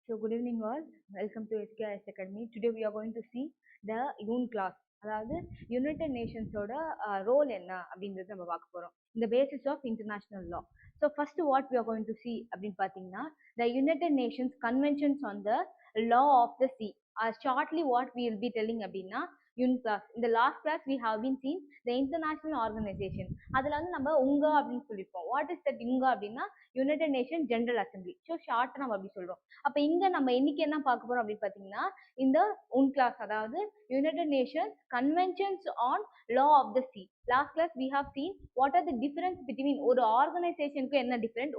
So good evening all. Welcome to SKIS Academy. Today we are going to see the UNCLOS. அதாவது United நேஷன்ஸோட role என்ன அப்படின்றத நம்ம பார்க்க போறோம். இந்த basis of international law. So first what we are going to see அப்படின்னு பார்த்தீங்கன்னா the United Nations conventions on the law of the sea. Shortly what we will be telling அப்படின்னா UNCLOS. இந்த last class we have been seen the international organisation. அதில் வந்து நம்ம உங்கா அப்படின்னு சொல்லியிருப்போம். What is that உங்கா அப்படின்னா United nation general assembly. So ஷார்ட்டாக நம்ம அப்படி சொல்றோம். அப்ப இங்க நம்ம இன்னைக்கு என்ன பார்க்க போறோம் அப்படின்னு பாத்தீங்கன்னா இந்த UNCLOS, அதாவது United Nations conventions on law of the sea. Last class we have seen what are the difference between ஒரு ஆர்கனைசேஷனுக்கு என்ன டிஃபரெண்ட்,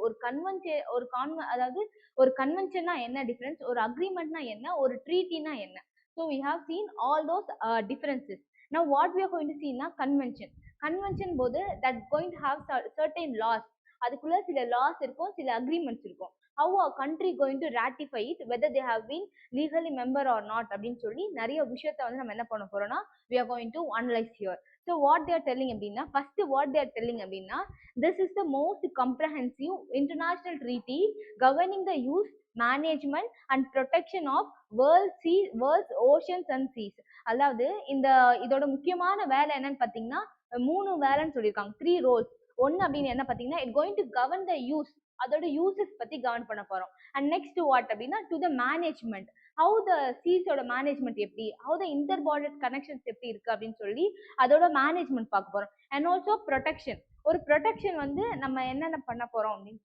அதாவது ஒரு கன்வென்ஷன்னா என்ன டிஃபரன்ஸ், ஒரு அக்ரிமெண்ட்னா என்ன, ஒரு ட்ரீட்டினா என்ன. So we have seen all those differences. Now what we are going to see na convention. Convention போது that going to have certain laws. அதுக்குள்ள சில லாஸ் இருக்கும், சில அக்ரிமெண்ட்ஸ் இருக்கும். How a country going to ratify it, whether they have been legally member or not அப்படின்னு சொல்லி நிறைய விஷயத்தை வந்து நம்ம என்ன பண்ண போறோம்னா we are going to analyze here. So what they are telling அப்படின்னா first what they are telling அப்படின்னா this is the most comprehensive international treaty governing the use, management and protection of world's oceans and seas. அதாவது இதோட முக்கியமான வேலை என்னன்னு பாத்தீங்கன்னா 3 வேலைன்னு சொல்லியிருக்காங்க, 3 roles. ஒன்னு அப்படின்னு என்ன பாத்தீங்கன்னா it going to govern the use, அதோட யூசஸ் பத்தி கவர்ன் பண்ண போறோம். அண்ட் நெக்ஸ்ட் வாட் அப்படின்னா to the management, how the சீஸோட மேனேஜ்மெண்ட் எப்படி, how the inter border connections எப்படி இருக்கு அப்படின்னு சொல்லி அதோட மேனேஜ்மெண்ட் பார்க்க போறோம். அண்ட் ஆல்சோ ப்ரொடெக்ஷன், ஒரு ப்ரொடெக்ஷன் வந்து நம்ம என்னென்ன பண்ண போறோம் அப்படின்னு.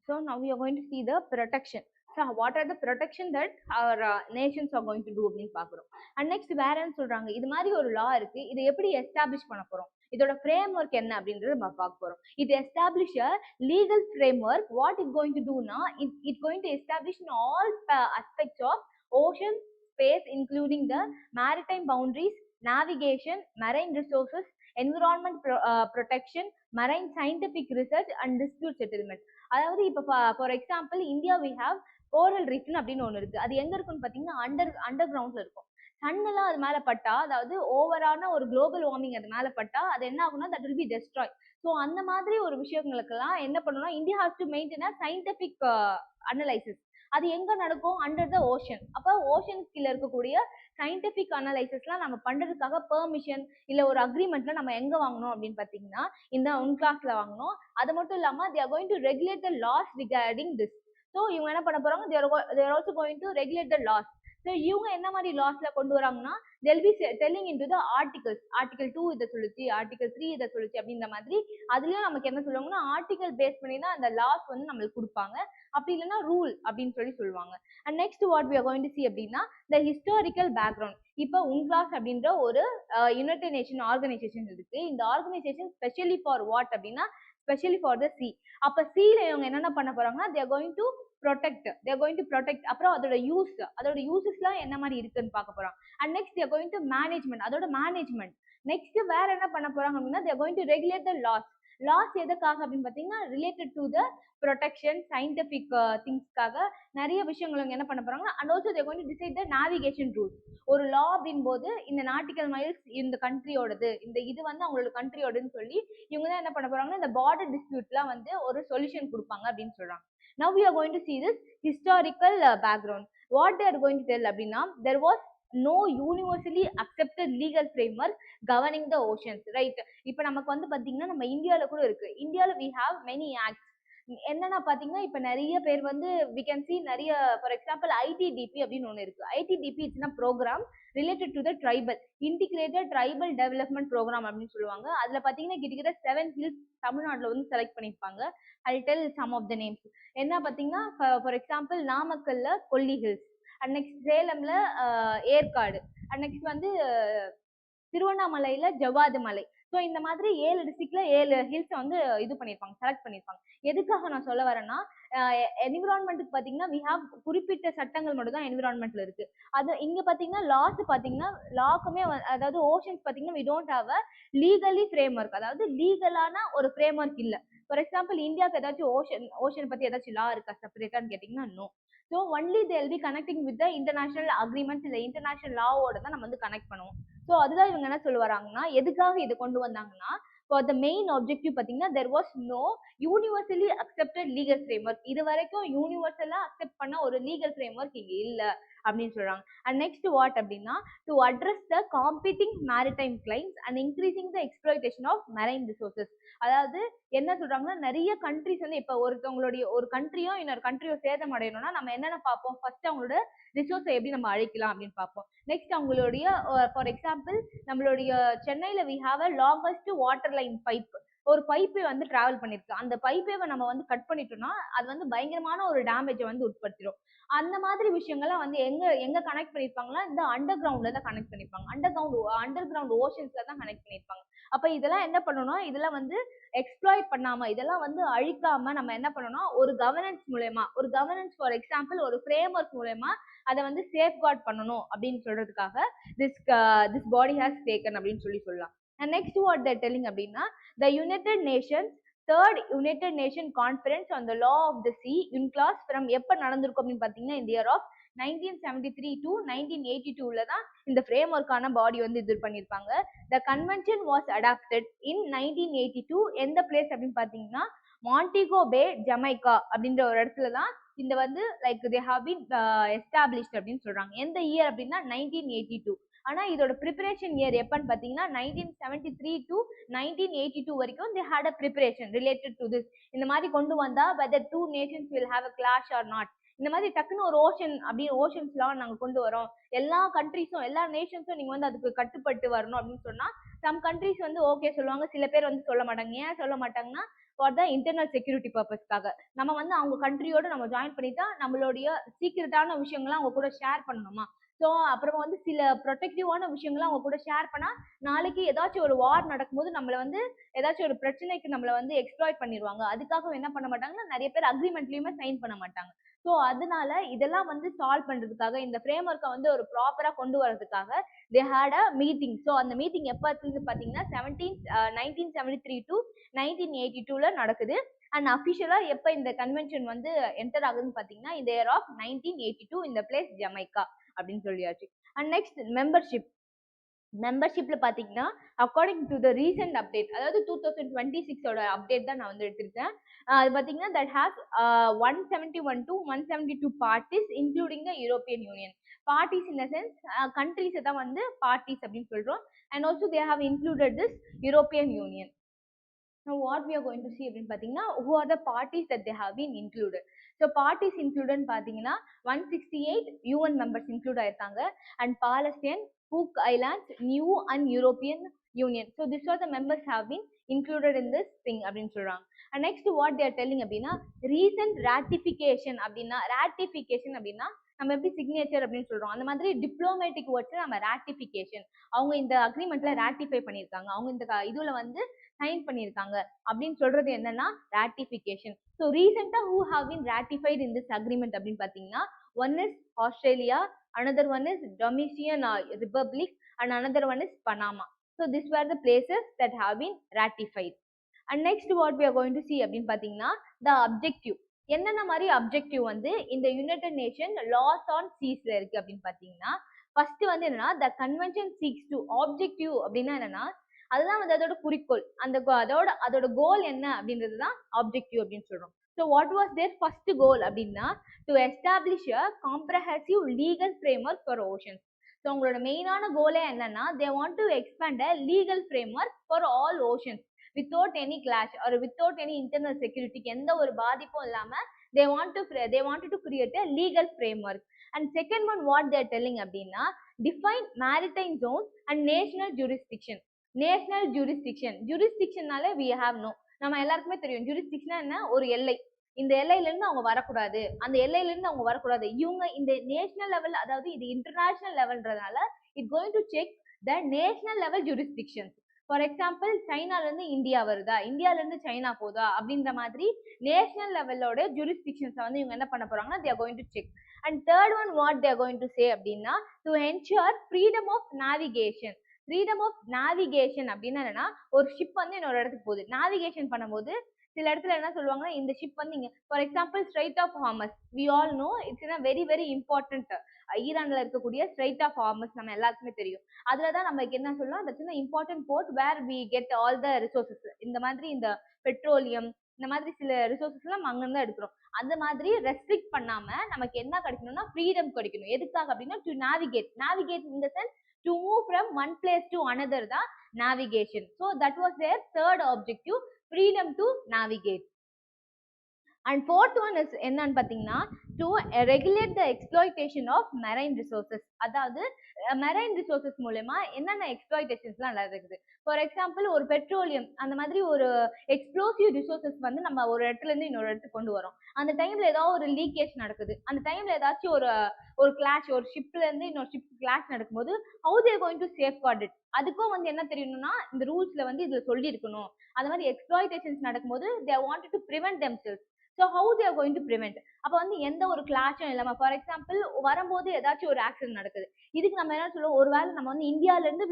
So now we are going to see the protection. So what are the protection that our nations are going to do அப்படின்னு பார்க்குறோம். அண்ட் நெக்ஸ்ட் வேற என்ன சொல்றாங்க, இது மாதிரி ஒரு லா இருக்கு, இதை எப்படி எஸ்டாப்ளிஷ் பண்ண போறோம், இதோட ஃப்ரேம் ஒர்க் என்ன அப்படின்றது நம்ம பார்க்க போறோம். இது establish a legal framework. What it going to டூனா it going to establish in all aspects of ocean space including the maritime boundaries, navigation, marine resources, environment protection, marine scientific research and dispute settlement. அதாவது இப்போ for example India we have coral ரீஃப்னு அப்படின்னு ஒன்று இருக்கு. அது எங்க இருக்குன்னு பார்த்தீங்கன்னா அண்டர் கிரவுண்ட்ல இருக்கும். சன்னெல்லாம் அது மேலே பட்டா, அதாவது ஓவரான ஒரு குளோபல் வார்மிங் அது மேலே பட்டா அது என்ன ஆகும்னா that will be destroy. So அந்த மாதிரி ஒரு விஷயங்களுக்கெல்லாம் என்ன பண்ணணும்னா India has to maintain a scientific analysis. அது எங்க நடக்கும், அண்டர் த ஓஷன். அப்போ ஓஷன் கீழே இருக்கக்கூடிய சயின்டிஃபிக் அனலைசிஸ்லாம் நம்ம பண்றதுக்காக பெர்மிஷன் இல்லை ஒரு அக்ரிமெண்ட்ல நம்ம எங்க வாங்கணும் அப்படின்னு பார்த்தீங்கன்னா இந்த UNCLOSல வாங்கணும். அது மட்டும் இல்லாமல் they are going to regulate the laws regarding this. So இவங்க என்ன பண்ண போறாங்க, they are also going to regulate the laws. So இவங்க என்ன மாதிரி லாஸ்ல கொண்டு வராங்கன்னா they'll be telling into the articles. Article 2 இதை சொல்லுச்சு, ஆர்டிகல் 3 இதை சொல்லுச்சு அப்படின்ற மாதிரி அதுலயும் நமக்கு என்ன சொல்லுவாங்கன்னா ஆர்டிகல் பேஸ் பண்ணி தான் அந்த லாஸ் வந்து நம்மளுக்கு கொடுப்பாங்க. அப்படி இல்லைன்னா ரூல் அப்படின்னு சொல்லி சொல்லுவாங்க. And next what we are going to see அப்படின்னா the historical background. இப்போ UNCLOS அப்படின்ற ஒரு யுனைடெட் நேஷன் ஆர்கனைசேஷன் இருக்கு. இந்த ஆர்கனைசேஷன் ஸ்பெஷலி ஃபார் வாட் அப்படின்னா ஸ்பெஷலி ஃபார் த சி. அப்ப சீல இவங்க என்னென்ன பண்ண போறாங்கன்னா they are going to protect. அப்புறம் அதோட யூசஸ்லாம் என்ன மாதிரி இருக்குன்னு பார்க்க போறோம். And next they are going to management, அதோட மேனேஜ்மெண்ட். நெக்ஸ்ட் வேற என்ன பண்ண போறாங்க அப்படின்னா they are going to regulate the laws. Laws எதுக்காக அப்படின்னு பார்த்தீங்கன்னா related to the protection, scientific திங்ஸ்க்காக நிறைய விஷயங்கள் என்ன பண்ண போறாங்க. And also they are going to decide the navigation rules. ஒரு லா அப்படின் போது இந்த நாட்டிக்கல் மைல்ஸ் இந்த கண்ட்ரியோடது, இது வந்து அவங்களோட கண்ட்ரியோடன்னு சொல்லி இவங்க தான் என்ன பண்ண போறாங்கன்னா இந்த பார்டர் டிஸ்பியூட்லாம் வந்து ஒரு சொல்யூஷன் கொடுப்பாங்க அப்படின்னு சொல்றாங்க. Now we are going to see this historical background. What they are going to tell அப்படின்னா there was no universally accepted legal framework governing the oceans, right? இப்போ நமக்கு வந்து பாத்தீங்கன்னா நம்ம இந்தியால கூட இருக்கு. இந்தியால we have many acts. என்னன்னா பாத்தீங்கன்னா இப்ப நிறைய பேர் வந்து we can see நிறைய ஃபார் எக்ஸாம்பிள் ITDP அப்படின்னு ஒண்ணு இருக்கு. ITDP it's programme related to the tribal integrated tribal development programme அப்படின்னு சொல்லுவாங்க. அதுல பாத்தீங்கன்னா கிட்டத்தட்ட 7 ஹில்ஸ் தமிழ்நாட்டுல வந்து செலக்ட் பண்ணிருப்பாங்க. I'll tell some of the names. என்ன பாத்தீங்கன்னா ஃபார் எக்ஸாம்பிள் நாமக்கல்ல கொல்லி ஹில்ஸ், அண்ட் நெக்ஸ்ட் சேலம்ல ஏற்காடு, அண்ட் நெக்ஸ்ட் வந்து திருவண்ணாமலையில ஜவ்வாது மலை. ஸோ இந்த மாதிரி 7 டிஸ்ட்ரிக்ட்ல 7 ஹில்ஸ் வந்து இது பண்ணியிருப்பாங்க, செலக்ட் பண்ணியிருப்பாங்க. எதுக்காக நான் சொல்ல வரேன்னா என்விரான்மெண்ட்டுக்கு பார்த்தீங்கன்னா வி ஹாவ் குறிப்பிட்ட சட்டங்கள் மட்டும் தான் என்விரான்மெண்ட்ல இருக்கு. அது இங்க பார்த்தீங்கன்னா லாஸ் பார்த்தீங்கன்னா லாக்குமே அதாவது ஓஷன்ஸ் பார்த்தீங்கன்னா we don't have a legally framework, அதாவது லீகலான ஒரு ஃப்ரேம் ஒர்க் இல்லை. ஃபார் எக்ஸாம்பிள் இந்தியாவுக்கு ஏதாச்சும் ஓஷன் பத்தி ஏதாச்சும் லா இருக்கா செப்பரேட்டான்னு கேட்டீங்கன்னா no. So only they will be connecting with the international agreements, இல்லை இன்டர்நேஷனல் லாவோட தான் நம்ம வந்து கனெக்ட் பண்ணுவோம். ஸோ அதுதான் இவங்க என்ன சொல்ல வராங்கன்னா எதுக்காக இதை கொண்டு வந்தாங்கன்னா For the main objective பாத்தீங்கன்னா there was no universally accepted legal framework. இது வரைக்கும் யூனிவர்சலா அக்செப்ட் பண்ண ஒரு லீகல் framework இங்க இல்ல அப்படின்னு சொல்றாங்க. And next what அப்படின்னா to address the competing maritime claims and increasing the exploitation of marine resources. அதாவது என்ன சொல்றாங்கன்னா நிறைய கண்ட்ரிஸ் வந்து இப்ப ஒருத்தவங்களுடைய ஒரு கண்ட்ரியோ இன்னொரு கண்ட்ரியோ சேதம் அடையணும்னா நம்ம என்னென்ன பார்ப்போம், ஃபர்ஸ்ட் அவங்களோட ரிசோர்ஸை எப்படி நம்ம அழிக்கலாம் அப்படின்னு பார்ப்போம். நெக்ஸ்ட் அவங்களுடைய ஃபார் எக்ஸாம்பிள் நம்மளுடைய சென்னையில we have a longest water line pipe, ஒரு பைப்பை வந்து டிராவல் பண்ணிருக்கு. அந்த பைப்பை நம்ம வந்து கட் பண்ணிட்டோம்னா அது வந்து பயங்கரமான ஒரு டேமேஜை வந்து உட்படுத்திடும். அந்த மாதிரி விஷயங்கள்லாம் வந்து எங்க எங்க கனெக்ட் பண்ணிருப்பாங்கன்னா இந்த அண்டர் கிரவுண்ட்ல தான் கனெக்ட் பண்ணிருப்பாங்க. அண்டர் கிரவுண்ட் ஓஷன்ஸ்ல தான் கனெக்ட் பண்ணிருப்பாங்க. அப்ப இதெல்லாம் என்ன பண்ணணும், இதெல்லாம் வந்து எக்ஸ்ப்ளாய்ட் பண்ணாம இதெல்லாம் வந்து அழிக்காம நம்ம என்ன பண்ணணும், ஒரு கவர்னன்ஸ் மூலமா, ஒரு கவர்னன்ஸ் ஃபார் எக்ஸாம்பிள் ஒரு ஃப்ரேம் ஒர்க் மூலமா அதை வந்து சேஃப்கார்ட் பண்ணணும் அப்படின்னு சொல்றதுக்காக this body has taken அப்படின்னு சொல்லலாம். And next what they're telling அப்படின்னா the United Nations third United Nation Conference on the Law of the Sea UNCLOS from எப்ப நடந்திருக்கும் அப்படின்னு பாத்தீங்கன்னா இந்த இயர் ஆஃப் 1973 to 1982ல தான் இந்த ஃப்ரேம் ஒர்க்கான பாடி வந்து இது பண்ணிருப்பாங்க. The convention was adopted in 1982. எந்த பிளேஸ் அப்படின்னு பாத்தீங்கன்னா மாண்டிகோ பே ஜமைக்கா அப்படின்ற ஒரு இடத்துல தான் இந்த வந்து like they have been established அப்படின்னு சொல்றாங்க. எந்த இயர் அப்படின்னா 1982. ஆனா இதோட ப்ரிப்பரேஷன் இயர் எப்பன்னு பாத்தீங்கன்னா 1973 to 1982 வரைக்கும் they had a preparation related to this. இந்த மாதிரி கொண்டு வந்தா whether two nations will have a clash or not, இந்த மாதிரி டக்குன்னு ஒரு ஓஷன் அப்படின்னு ஓஷன்ஸ்லாம் நாங்க கொண்டு வரோம், எல்லா கண்ட்ரிஸும் எல்லா நேஷன்ஸும் நீங்க வந்து அதுக்கு கட்டுப்பட்டு வரணும் அப்படின்னு சொன்னா சம் கண்ட்ரிஸ் வந்து ஓகே சொல்லுவாங்க, சில பேர் வந்து சொல்ல மாட்டாங்க. ஏன் சொல்ல மாட்டாங்கன்னா ஃபார் த இன்டர்னல் செக்யூரிட்டி பர்பஸ்க்காக நம்ம வந்து அவங்க கண்ட்ரியோட நம்ம ஜாயின் பண்ணிட்டா நம்மளுடைய சீக்கிரட்டான விஷயங்கள்லாம் அவங்க கூட ஷேர் பண்ணணுமா. ஸோ அப்புறமா வந்து சில ப்ரொடெக்டிவான விஷயங்கள்லாம் அவங்க கூட ஷேர் பண்ணா நாளைக்கு ஏதாச்சும் ஒரு வார் நடக்கும்போது நம்மளை வந்து ஏதாச்சும் ஒரு பிரச்சனைக்கு நம்மளை வந்து எக்ஸ்ப்ளாய்ட் பண்ணிடுவாங்க. அதுக்காக என்ன பண்ண மாட்டாங்கன்னா நிறைய பேர் அக்ரிமெண்ட்லயுமே சைன் பண்ண மாட்டாங்க. ஸோ அதனால இதெல்லாம் வந்து சால்வ் பண்றதுக்காக இந்த ஃப்ரேம் ஒர்க்கை வந்து ஒரு ப்ராப்பரா கொண்டு வரதுக்காக they had a meeting. So அந்த மீட்டிங் எப்போ பார்த்தீங்கன்னா 1973 to 1982ல நடக்குது. அண்ட் அஃபிஷியலா எப்போ இந்த கன்வென்ஷன் வந்து என்டர் ஆகுதுன்னு பார்த்தீங்கன்னா இந்த இயர் ஆஃப் 1982 இந்த பிளேஸ் ஜமைக்கா அப்படின்னு சொல்லியாச்சு. அண்ட் நெக்ஸ்ட் மெம்பர்ஷிப்ல பாத்தீங்கன்னா according to the recent update, அதாவது 2026ஓட அப்டேட் தான் நான் வந்து எடுத்திருக்கேன். அது பாத்தீங்கன்னா that has 171 to 172 parties including the European union. Parties in the sense countries தான் வந்து பார்ட்டிஸ் அப்படின்னு சொல்றோம். And also they have included this European union. Now what we are going to see அப்படின்னு பாத்தீங்கன்னா who are the parties that they have been included. So parties included பாத்தீங்கன்னா 168 UN members include ஆயிருக்காங்க and Palestine, Cook Islands, New and European Union. So these are the members have been included in this thing அப்படின்னு சொல்றாங்க. And next what they are telling அப்படின்னா recent ratification அப்படின்னா நம்ம எப்படி signature அப்படின்னு சொல்றோம் அந்த மாதிரி டிப்ளோமேட்டிக் வேர்ட்ஸ் நம்ம ராட்டிஃபிகேஷன், அவங்க இந்த அக்ரிமெண்ட்ல ராட்டிஃபை பண்ணியிருக்காங்க, அவங்க இந்த இதுல வந்து சைன் பண்ணியிருக்காங்க அப்படின்னு சொல்றது என்னன்னா ராட்டிஃபிகேஷன். ஸோ ரீசெண்டா who have been ratified in this agreement அப்படின்னு பாத்தீங்கன்னா one is Australia, another one is Dominican republic and another one is Panama. So this where the places that have been ratified. And next what we are going to see அப்படின்னு பாத்தீங்கன்னா த objective. என்னென்ன மாதிரி objective வந்து இந்த United Nation laws on சீஸ்ல இருக்கு அப்படின்னு பாத்தீங்கன்னா ஃபர்ஸ்ட் வந்து என்னன்னா the convention seeks to objective அப்படின்னா என்னன்னா அதுதான் வந்து அதோட குறிக்கோள், அதோட கோல் என்ன அப்படின்றது தான் ஆப்ஜெக்டிவ் அப்படின்னு சொல்றோம். So what was their first goal அப்படின்னா to establish a comprehensive legal framework for oceans. So உங்களோட மெயினான கோலே என்னன்னா they want to expand a legal framework for all oceans without any clash or without any internal security, எந்த ஒரு பாதிப்பும் இல்லாம they wanted to create a legal framework. And second one what they are telling அப்படின்னா define maritime zones and national jurisdiction. jurisdictionனால we have no, நம்ம எல்லாருக்குமே தெரியும் jurisdiction என்ன, ஒரு எல்லை, இந்த எல்லையில இருந்து அவங்க வரக்கூடாது, அந்த எல்லையில இருந்து அவங்க வரக்கூடாது. இவங்க இந்த நேஷனல் லெவல், அதாவது இது இன்டர்நேஷனல் லெவல்ன்றதுனால it going to check the national level jurisdictions. For example சைனால இருந்து இந்தியா வருதா, இந்தியால இருந்து சைனா போதா அப்படின்ற மாதிரி நேஷனல் லெவலோட ஜூரிஸ்டிக்ஷன்ஸை வந்து இவங்க என்ன பண்ண போறாங்கன்னா they are going to check. And third one what they are going to say அப்படின்னா to ensure freedom of navigation. freedom of navigation அப்படின்னா என்னன்னா ஒரு ஷிப் வந்து இன்னொரு இடத்துக்கு போகுது, நேவிகேஷன் பண்ணும்போது சில இடத்துல என்ன சொல்லுவாங்கன்னா இந்த ஷிப் வந்து இங்க for example strait of Hormuz we all know it's a very very important ஈரான்ல இருக்கக்கூடிய ஸ்ட்ரைட் ஆஃப் ஹார்மஸ் நம்ம எல்லாருக்குமே தெரியும். அதுலதான் நமக்கு என்ன சொல்லலாம் அந்த சின்ன important port where we get all the resources. இந்த மாதிரி இந்த பெட்ரோலியம் இந்த மாதிரி சில ரிசோர்சஸ் எல்லாம் அங்க இருந்து எடுக்கிறோம். அந்த மாதிரி ரெஸ்ட்ரிக்ட் பண்ணாம நமக்கு என்ன கிடைக்கணும்னா ஃப்ரீடம் கிடைக்கணும். எதுக்காக அப்படின்னா to navigate in the sense to move from one place to another the navigation. So that was their third objective, freedom to navigate. And fourth one is என்னன்னு பாத்தீங்கன்னா to regulate the exploitation of marine resources. அதாவது marine resources மூலமா என்னென்ன எக்ஸ்ப்ளாய்டேஷன்ஸ்லாம் நடக்குது. For example ஒரு petroleum அந்த மாதிரி ஒரு எக்ஸ்ப்ளோசிவ் ரிசோர்சஸ் வந்து நம்ம ஒரு இடத்துல இருந்து இன்னொரு இடத்துக்கு கொண்டு வரோம். அந்த டைம்ல ஏதாவது ஒரு லீக்கேஜ் நடக்குது, அந்த டைம்ல ஏதாச்சும் ஒரு கிளாஷ், ஒரு ஷிப்ல இருந்து இன்னொரு ஷிப் கிளாஷ் நடக்கும்போது how they are going to safeguard it. அதுக்கும் வந்து என்ன தெரியணும்னா இந்த ரூல்ஸ்ல வந்து இதுல சொல்லி இருக்கணும். அந்த மாதிரி எக்ஸ்ப்ளாய்டேஷன்ஸ் நடக்கும்போது they wanted to prevent themselves. So how they are going to prevent? அப்ப வந்து எந்த ஒரு கிளாஷும் இல்லாம ஃபார் எக்ஸாம்பிள் வரும்போது ஏதாச்சும் ஒரு ஆக்சிடென்ட் நடக்குது, இதுக்கு நம்ம என்ன சொல்லுவோம், ஒருவேளை நம்ம வந்து இந்தியால இருந்து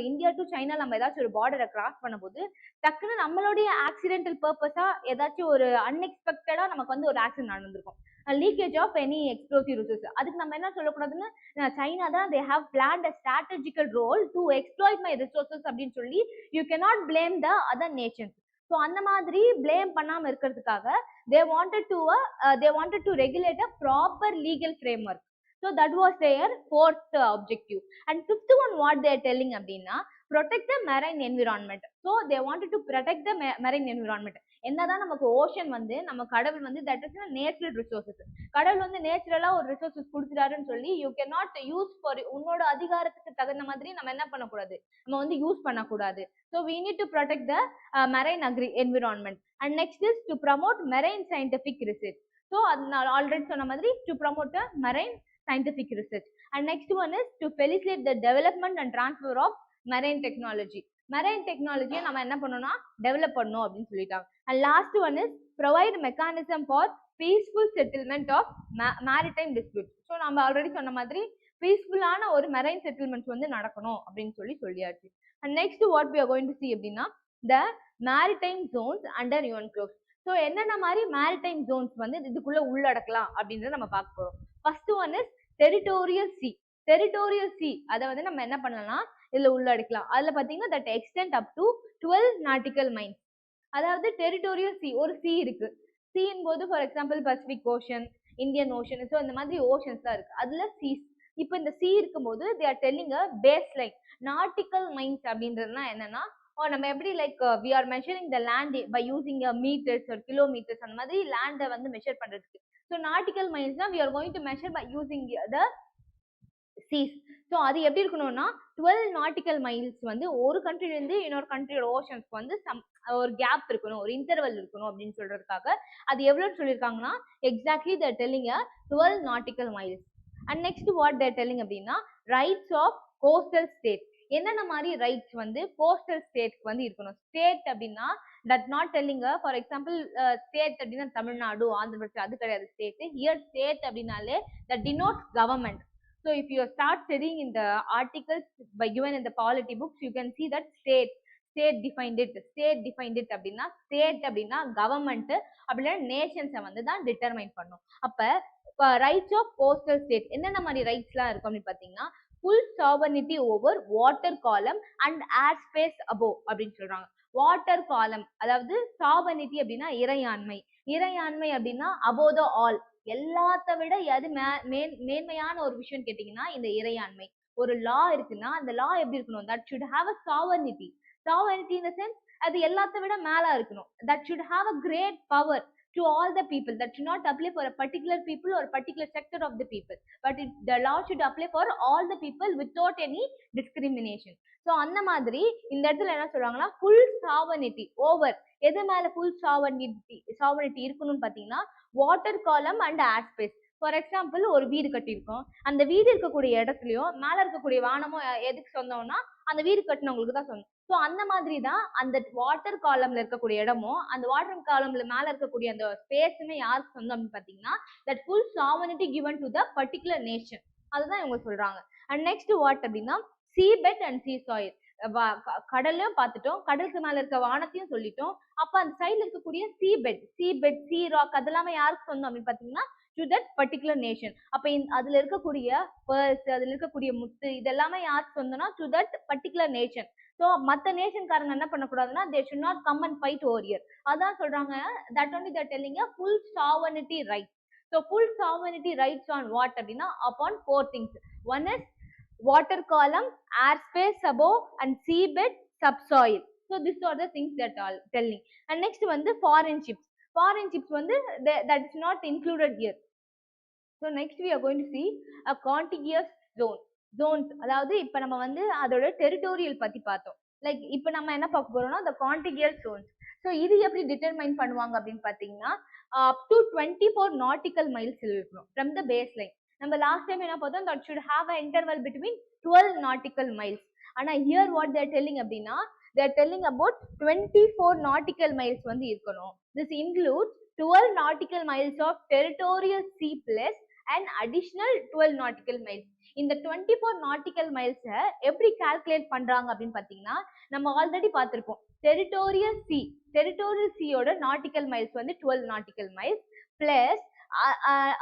இந்தியா டு சைனா நம்ம ஏதாச்சும் ஒரு பார்டரை கிராஸ் பண்ணும்போது டக்குன்னு நம்மளுடைய ஆக்சிடென்டல் பர்பஸா ஏதாச்சும் ஒரு அன்எக்ஸ்பெக்டடா நமக்கு வந்து ஒரு ஆக்சிடென்ட் நடந்திருக்கும், leakage of any explosive resource. அதுக்கு நம்ம என்ன சொல்லக்கூடாதுன்னு சைனா தான் they have planned a strategical role to exploit my resources அப்படின்னு சொல்லி you cannot blame the other nations. So அந்த மாதிரி பிளேம் பண்ணாம இருக்கிறதுக்காக they wanted to regulate a proper legal framework. So that was their fourth objective. And fifth one what they are telling அப்படின்னா protect the marine environment. So they wanted to protect the marine environment. என்னதான் நமக்கு ocean வந்து நம்ம கடவுள் வந்து that is a natural resources. கடவுள் வந்து நேச்சுரலா ஒரு ரிசோர்சஸ் கொடுத்துட்டாருன்னு சொல்லி you cannot use for உன்னோட அதிகாரத்துக்கு தகுந்த மாதிரி நம்ம என்ன பண்ணக்கூடாது, நம்ம வந்து யூஸ் பண்ணக்கூடாது. So we need to protect the marine environment. And next is to promote marine scientific research. So நான் ஆல்ரெடி சொன்ன மாதிரி to promote the marine scientific research. And next one is to facilitate the development and transfer of marine technology. marine technology நம்ம என்ன பண்ணணும்னா develop பண்ணணும் அப்படின்னு சொல்லிட்டாங்க. And last one is provide mechanism for peaceful settlement of maritime disputes. So நம்ம already சொன்ன மாதிரி பீஸ்ஃபுல்லான ஒரு மெரைன் செட்டில்மெண்ட்ஸ் வந்து நடக்கணும் அப்படின்னு சொல்லியாச்சு. And next what we are going to see அப்படின்னா the maritime zones under UNCLOS. So என்னென்ன மாதிரி மேரிடைம் ஜோன்ஸ் வந்து இதுக்குள்ள உள்ளடக்கலாம் அப்படின்றத நம்ம பார்க்க போறோம். First one is territorial C. Territorial C அதை வந்து நம்ம என்ன பண்ணலாம் இதுல உள்ளடக்கலாம். அதுல பாத்தீங்கன்னா that extend up to 12 nautical miles. அதாவது டெரிட்டோரியல் சி ஒரு சி இருக்கு. சீன் போது for example Pacific ocean, Indian ocean, so இந்த மாதிரி ஓஷன்ஸ் தான் இருக்கு. அதுல சீஸ். இப்போ இந்த சி இருக்கும்போது they are telling a base line. Nautical miles அப்படின்றதுனா என்னன்னா நம்ம எப்படி like we are measuring the land by using meters ஒரு கிலோமீட்டர்ஸ் அந்த மாதிரி லேண்டை வந்து மெஷர் பண்றதுக்கு. ஸோ நாட்டிக்கல் மைல்ஸ்னா we are going to measure by using the seas. So அது எப்படி இருக்கணும்னா 12 நாட்டிக்கல் மைல்ஸ் வந்து ஒரு கண்ட்ரில இருந்து இன்னொரு கண்ட்ரியோட ஓஷன்ஸ்க்கு வந்து ஒரு கேப் இருக்கணும், ஒரு இன்டர்வல் இருக்கணும் அப்படின்னு சொல்றதுக்காக அது எவ்வளோன்னு சொல்லியிருக்காங்கன்னா exactly there telling 12 nautical miles. And next what their telling அப்படின்னா ரைட்ஸ் ஆஃப் கோஸ்டல் ஸ்டேட். என்னென்ன மாதிரி ரைட்ஸ் வந்து கோஸ்டல் ஸ்டேட்க்கு வந்து இருக்கணும். ஸ்டேட் அப்படின்னா that not telling for example state அப்படின்னா தமிழ்நாடு, ஆந்திர பிரதேஷ் அது கிடையாது ஸ்டேட். ஹியர் ஸ்டேட் அப்படின்னாலே that denotes government. So if you start studying in the articles by given in the polity books, you can see that state defined it அப்படின்னா state அப்படின்னா government அப்படின்னா நேஷன்ஸை வந்து தான் determine பண்ணும். அப்ப ரைட்ஸ் ஆஃப் கோஸ்டல் ஸ்டேட் என்னென்ன மாதிரி ரைட்ஸ்லாம் இருக்கும் அப்படின்னு பார்த்தீங்கன்னா full sovereignty over water column and air space above அப்படின்னு சொல்றாங்க. வாட்டர் காலம் அதாவது sovereignty அப்படின்னா இறையாண்மை அப்படின்னா above the all எல்லாத்த விட எது மேன்மையான ஒரு விஷயம் கேட்டீங்கன்னா இந்த இறையாண்மை. ஒரு லா இருக்குன்னா அந்த லா எப்படி இருக்கணும், that should have a sovereignty in the sense அது எல்லாத்த விட மேல இருக்கணும். that should have a great power to all the people. That should not apply for a particular people or a particular sector of the people, but the law should apply for all the people without any discrimination. So அந்த மாதிரி இந்த இடத்துல என்ன சொல்றாங்கன்னா full sovereignty over எது மேல full sovereignty இருக்கணும்னு பாத்தீங்கன்னா வாட்டர் காலம் and air space. For example ஒரு வீடு கட்டியிருக்கோம், அந்த வீடு இருக்கக்கூடிய இடத்துலயும் மேல இருக்கக்கூடிய வானமும் எதுக்கு சொந்தம்னா அந்த வீடு கட்டினவங்களுக்கு தான் சொந்தம். ஸோ அந்த மாதிரி தான் அந்த வாட்டர் காலம்ல இருக்கக்கூடிய இடமும் அந்த வாட்டர் காலம்ல மேல இருக்கக்கூடிய அந்த ஸ்பேஸுமே யாருக்கு சொந்தம் அப்படின்னு பாத்தீங்கன்னா that full sovereignty given to the particular nation. அதுதான் இவங்க சொல்றாங்க. அண்ட் நெக்ஸ்ட் வாட் அப்படின்னா சீ பெட் அண்ட் சீ சாயில். கடலையும் பார்த்துட்டோம், கடலுக்கு மேல இருக்க வானத்தையும் சொல்லிட்டோம். அப்ப அந்த சைடுல இருக்கக்கூடிய சீ ராக் அதெல்லாமே யாருக்கு சொந்தம் அப்படின்னு பாத்தீங்கன்னா டு தட் பர்டிகுலர் நேஷன். அப்ப அதுல இருக்கக்கூடிய பேர்ஸ், அதுல இருக்கக்கூடிய முத்து இதெல்லாமே யாருக்கு சொந்தம்னா to that particular nation. So மற்ற நேஷன்காரங்க என்ன பண்ணக்கூடாதுன்னா they should not come and fight over here. அதான் சொல்றாங்க that only that telling full sovereignty right. So full sovereignty rights on what அப்படின்னா upon 4 things. One is water column, airspace above and seabed, subsoil. So these are the things that are telling. And next வந்து foreign ships. Foreign ships வந்து that is not included here. So next we are going to see a contiguous zone. Zones அதாவது இப்ப நம்ம வந்து அதோட territorial பத்தி பார்த்தோம். Like இப்ப நம்ம என்ன பார்க்க போறோம்னா the contiguous zones. ஸோ இது எப்படி டிட்டர்மைன் பண்ணுவாங்க அப்படின்னு பார்த்தீங்கன்னா up to 24 nautical miles இருக்கணும் from the baseline. நம்ம லாஸ்ட் டைம் என்ன பார்த்தோம் that should have an interval between 12 nautical miles. ஆனா here what they are telling அப்படின்னா they are telling about 24 nautical miles வந்து இருக்கணும். This includes 12 nautical miles of territorial sea plus and additional 12 nautical miles. இந்த 24 nautical miles எப்படி calculate பண்றாங்க அப்படின்னு பாத்தீங்கன்னா நம்ம ஆல்ரெடி பார்த்திருப்போம் territorial sea ஓட nautical miles வந்து 12 nautical miles plus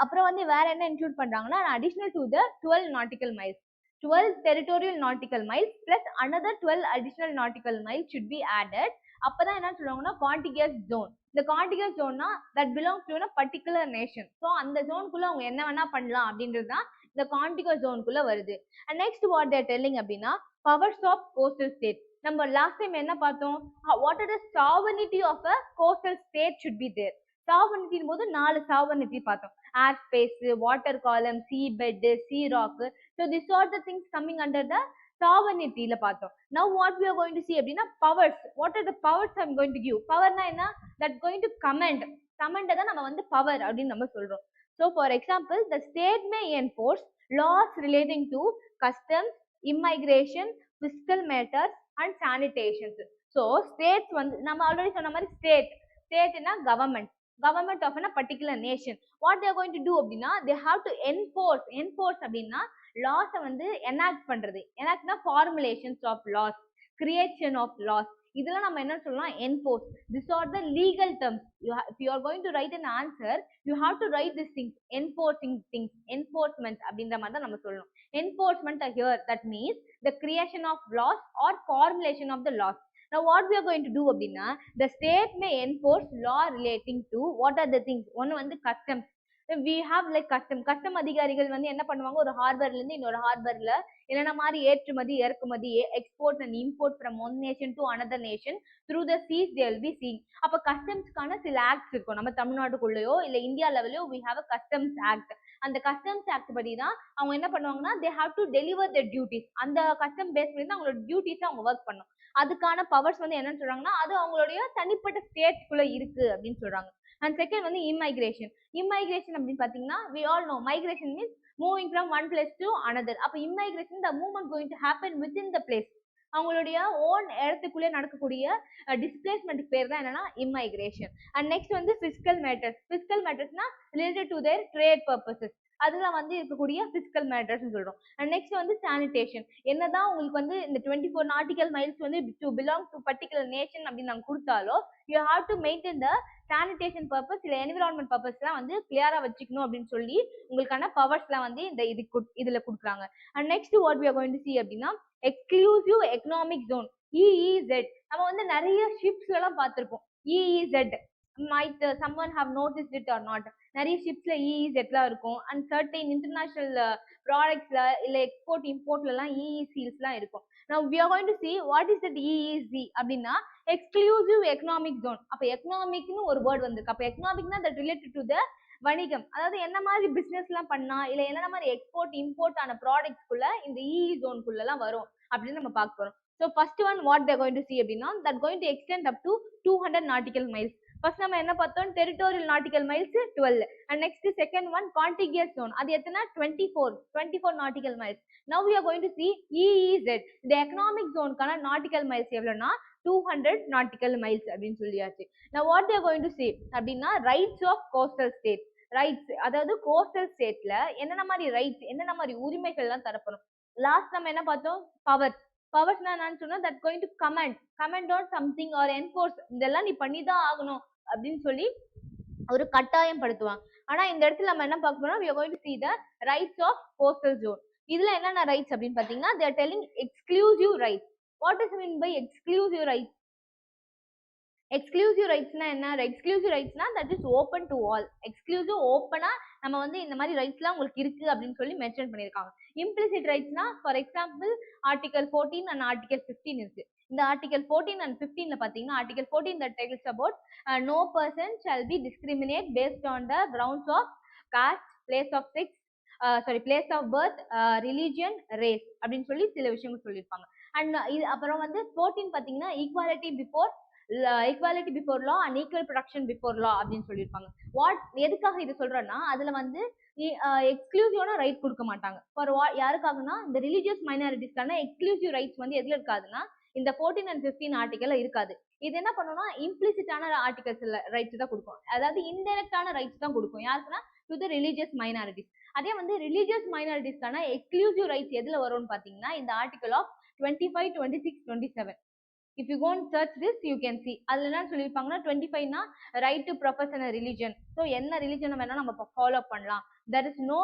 அப்புறம் வந்து வேற என்ன இன்க்ளூட் பண்றாங்கன்னா additional to the 12 nautical miles 12 territorial nautical miles plus another 12 additional nautical miles should be added. அப்பதான் என்ன சொல்லுவாங்கன்னா contiguous zone. இந்த contiguous zoneனா that belongs to a particular nation. So அந்த ஜோனுக்குள்ள அவங்க என்ன வேணா பண்ணலாம் அப்படின்றது தான் இந்த contiguous zoneக்குள்ள வருது. And next what they are telling அப்படின்னா powers of coastal state. நம்ம லாஸ்ட் டைம் என்ன பார்த்தோம் what are the sovereignty of a coastal state should be there. sovereignty போது 4 sovereignty பார்த்தோம் air space, water column, sea bed, sea rock. So these are the things coming under the sovereignty ல பார்த்தோம். Now what we are going to see அப்படின்னா powers. What are the powers I am going to give? Powerனா என்ன? That going to command தான் நம்ம வந்து power அப்படின்னு நம்ம சொல்றோம். So for example, the state may enforce laws relating to customs, immigration, fiscal matters and sanitation. So states வந்து நம்ம already சொன்ன மாதிரி stateனா government of a particular nation. What they are going to do அப்படின்னா they have to enforce அப்படின்னா laws வந்து enact பண்றது. enactனா formulations of laws, creation of laws. இதெல்லாம் நம்ம என்ன சொல்லலாம் enforce. These are the legal terms. If you are going to write an answer, you have to write these things. enforcing things, enforcement அப்படின்ற மாதிரி தான் நம்ம சொல்லணும். enforcement here that means the creation of laws or formulation of the laws. Now what we are going to do அப்படின்னா the state may enforce law relating to what are the things. ஒன்னு வந்து customs. We have like custom அதிகாரிகள் வந்து என்ன பண்ணுவாங்க ஒரு ஹார்பர்ல இருந்து இன்னொரு ஹார்பர்ல என்னென்ன மாதிரி ஏற்றுமதி இறக்குமதி export and import from one nation to another nation through the seas they will be seeing. அப்ப கஸ்டம்ஸ்க்கான சில ஆக்ட்ஸ் இருக்கும் நம்ம தமிழ்நாட்டுக்குள்ளேயோ இல்ல இந்தியா லெவலையோ we have a customs act. அந்த கஸ்டம்ஸ் ஆக்ட் படி தான் அவங்க என்ன பண்ணுவாங்கன்னா they have to deliver their duties. அந்த கஸ்டம் பேஸ் பண்ணி தான் அவங்களோட டியூட்டிஸ் அவங்க ஒர்க் பண்ணும். அதுக்கான பவர்ஸ் வந்து என்னன்னு சொல்றாங்கன்னா அது அவங்களுடைய தனிப்பட்ட ஸ்டேட்குள்ள இருக்கு அப்படின்னு சொல்றாங்க. அண்ட் செகண்ட் வந்து இமிகிரேஷன் அப்படின்னு பாத்தீங்கன்னா we all know migration means moving from one place to another. அப்ப immigration the movement going to happen within the place. அவங்களுடைய ஓன் இடத்துக்குள்ளே நடக்கக்கூடிய டிஸ்பிளேஸ்மெண்ட் பேர் தான் என்னன்னா இமிகிரேஷன். அண்ட் நெக்ஸ்ட் வந்து பிசிக்கல் மேட்டர்ஸ்னா related to their trade purposes அதுல வந்து இருக்கக்கூடிய பிசிக்கல் மேட்டர்ஸ் சொல்றோம். அண்ட் நெக்ஸ்ட் வந்து சானிடேஷன். என்னதான் உங்களுக்கு வந்து இந்த 24 nautical miles வந்து to belong to particular nation அப்படின்னு நாங்க கொடுத்தாலோ you have to maintain the sanitation purpose இல்ல என்விரான்மெண்ட் பர்பஸ்லாம் வந்து கிளியரா வச்சுக்கணும் அப்படின்னு சொல்லி உங்களுக்கான பவர்ஸ்லாம் வந்து இந்த இதுல கொடுக்குறாங்க. And next what we are going to see அப்படின்னா எக்ஸ்க்ளூசிவ் எக்கனாமிக் ஜோன் EEZ. நம்ம வந்து நிறைய ஷிப்ஸ்ல எல்லாம் பார்த்திருப்போம் EEZ. might someone have noticed it or not. நிறைய ஷிப்ஸ்ல EEZலாம் இருக்கும். அண்ட் சர்டைன் இன்டர்நேஷனல் ப்ராடக்ட்ஸ்ல இல்ல எக்ஸ்போர்ட் இம்போர்ட்ல எல்லாம் EEZலாம் இருக்கும். Now we are going to see what is that EEZ அப்படின்னா எக்ஸ்க்ளூசிவ் எக்கனாமிக் ஜோன். அப்ப எக்கனாமிக்னு ஒரு வேர்ட் வந்திருக்கு. அப்ப எக்கனாமிக்னா தட் ரிலேட்டட் டு த வணிகம். அதாவது என்ன மாதிரி பிசினஸ் எல்லாம் பண்ணா இல்ல என்ன மாதிரி எக்ஸ்போர்ட் இம்போர்ட் ஆன ப்ராடக்ட்ஸ்குள்ள இந்த EE ஜோனுக்குள்ள எல்லாம் வரும் அப்படின்னு நம்ம பார்க்க போறோம். So first one what they are going to see அப்படின்னா that going to extend up to 200 nautical miles. First நம்ம என்ன பார்த்தோம் territorial nautical miles 12. and next second one contiguous zone அது எத்தனை 24 nautical miles. Now we are going to see EEZ. இந்த economic zoneக்கான nautical miles எவ்வளவுனா 200 nautical miles அப்படின்னு சொல்லியாச்சு. Now what they are going to say அப்படின்னா rights of coastal states. Rights அதாவது coastal ஸ்டேட்ல என்னென்ன மாதிரி ரைட்ஸ் என்னென்ன மாதிரி உரிமைகள் எல்லாம் தரப்படும். லாஸ்ட் நம்ம என்ன பார்த்தோம் பவர் பவர்ஸ்னா என்னன்னு சொன்னா that going to comment on something R enforce, இதெல்லாம் நீ பண்ணி தான் ஆகணும் அப்படின்னு சொல்லி ஒரு கட்டாயம் படுத்துவாங்க. ஆனா இந்த இடத்துல நம்ம என்ன பார்க்க போறோம், we are going to see the rights of coastal zone. இதுல என்னென்ன ரைட்ஸ் அப்படின்னு பாத்தீங்கன்னா, they are telling exclusive rights. What is mean by exclusive rights? Exclusive ரைட்ஸ்னா என்ன? எக்ஸ்க்ளூசிவ் ரைட்ஸ்னா that is open to all. Exclusive ஓப்பனா நம்ம வந்து இந்த மாதிரி ரைட்ஸ்லாம் உங்களுக்கு இருக்கு அப்படின்னு சொல்லி மென்ஷன் பண்ணியிருக்காங்க. இம்ப்ளிசிட் ரைட்ஸ்னா for example article 14 and article 15 இருக்கு. இந்த ஆர்டிகல் 14 அண்ட் 15ல பாத்தீங்கன்னா, article 14 that tells about no person shall be discriminate based on the grounds of caste, place of sex, place of birth, religion, race அப்படின்னு சொல்லி சில விஷயங்கள் சொல்லியிருப்பாங்க. அண்ட் இது அப்புறம் வந்து 14 பாத்தீங்கன்னா equality before law and equal production before law அப்படின்னு சொல்லியிருப்பாங்க. எதுக்காக இது சொல்றேன்னா, அதுல வந்து எக்ஸ்க்ளூசிவான ரைட் கொடுக்க மாட்டாங்க. ஃபார் யாருக்காகனா இந்த ரிலீஜியஸ் மைனாரிட்டிஸ்க்கான எக்ஸ்க்ளூசிவ் ரைட்ஸ் வந்து எதுல இருக்காதுன்னா இந்த 14 அண்ட் 15 ஆர்டிகல்ல இருக்காது. இது என்ன பண்ணும்னா இம்ப்ளிசிட்டான ஆர்டிகல்ஸ் ரைட்ஸ் தான் கொடுக்கும். அதாவது இன்டைரக்டான ரைட்ஸ் தான் கொடுக்கும். யாருக்குன்னா டு த ரிலீஜியஸ் மைனாரிட்டிஸ். அதே வந்து ரிலீஜியஸ் மைனாரிட்டிஸ்க்கான எக்ஸ்க்ளூசிவ் ரைட்ஸ் எதுல வரும்னு பாத்தீங்கன்னா இந்த article of 25, 26, 27. if you go and search this you can see அதுல என்ன சொல்லிருப்பாங்கன்னா 25 னா right to profess a religion. so என்ன ரிலிஜன் வேணா நம்ம ஃபாலோ பண்ணலாம். there is no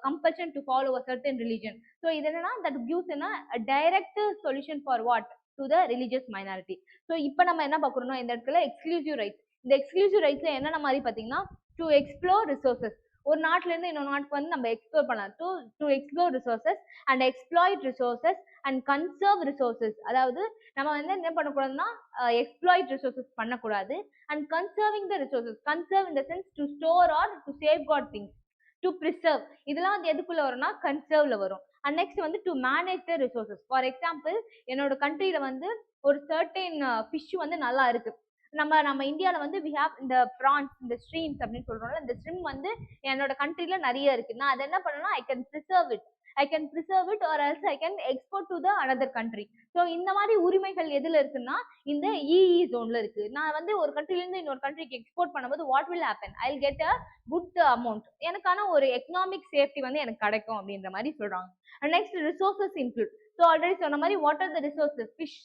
compulsion to follow a certain religion. so இது என்னன்னா that gives a direct solution for what to the religious minority. so இப்போ நம்ம என்ன பார்க்கறோம்னா இந்த இடத்துல எக்ஸ்க்ளூசிவ் ரைட்ஸ். இந்த எக்ஸ்க்ளூசிவ் ரைட்ஸ்ல என்னென்ன மாதிரி பாத்தீங்கன்னா to explore resources. ஒரு நாட்டுல இருந்து இன்னொரு நாட்டுக்கு வந்து நம்ம எக்ஸ்ப்ளோர் பண்ணலாம். to explore resources and exploit resources and conserve resources. அதாவது நம்ம வந்து என்ன பண்ணக்கூடாதுன்னா எக்ஸ்ப்ளாய்ட் ரிசோர்சஸ் பண்ணக்கூடாது. And conserving the resources, conserve in the sense to store R to safeguard things, to preserve, இதெல்லாம் வந்து எதுக்குள்ள வரும்னா கன்சர்வ்ல வரும். அண்ட் நெக்ஸ்ட் வந்து to manage the resources. For example என்னோட கண்ட்ரியில வந்து ஒரு சர்டைன் ஃபிஷ் வந்து நல்லா இருக்கு. நம்ம இந்தியாவில் வந்து வி ஹேவ் இந்த ப்ரான்ஸ், இந்த ஸ்ட்ரீம்ஸ் அப்படின்னு சொல்றோம்ல, இந்த ஸ்ட்ரீம் வந்து என்னோட கண்ட்ரியில நிறைய இருக்கு. நான் அதை என்ன பண்ணணும்னா I can preserve it or else I can export to the another country. So இந்த மாதிரி உரிமைகள் எதுல இருக்குன்னா இந்த இஇ ஜோன்ல இருக்கு. நான் வந்து ஒரு கண்ட்ரில இருந்து இன்னொரு கண்ட்ரிக்கு எக்ஸ்போர்ட் பண்ணும்போது what will happen, I will get a good amount, எனக்கான ஒரு எக்கனாமிக் சேஃப்டி வந்து எனக்கு கிடைக்கும் அப்படின்ற மாதிரி சொல்றாங்க. And next resources include. So already சொன்ன மாதிரி what are the resources, fish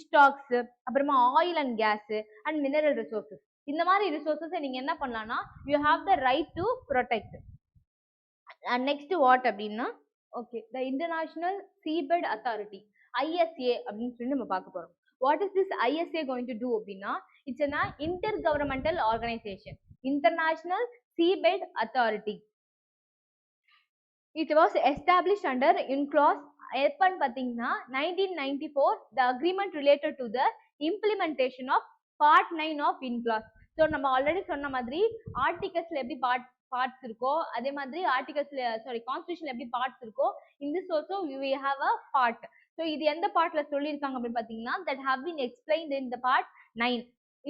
stocks, அப்புறமா oil and gas and mineral resources. இந்த மாதிரி ரிசோர்சஸை நீங்க என்ன பண்ணலாம்னா you have the right to protect. And next what அப்படின்னா okay the international seabed authority, ISA அப்படின்னு சொல்லி நம்ம பார்க்க போறோம். What is this ISA going to do அப்படின்னா it's an intergovernmental organization, international seabed authority. it was established under UNCLOS. எப்பன்னு பார்த்தீங்கன்னா 1994 the agreement related to the implementation of part 9 of UNCLOS. So நம்ம already சொன்ன மாதிரி ஆர்டிகல்ஸ்ல எப்படி parts இருக்கோ அதே மாதிரி கான்ஸ்டியூஷன்ல எப்படி பார்ட்ஸ் இருக்கோ in this also we have a part. So இது எந்த பார்ட்ல சொல்லியிருக்காங்க அப்படின்னு பார்த்தீங்கன்னா that have been explained in the part 9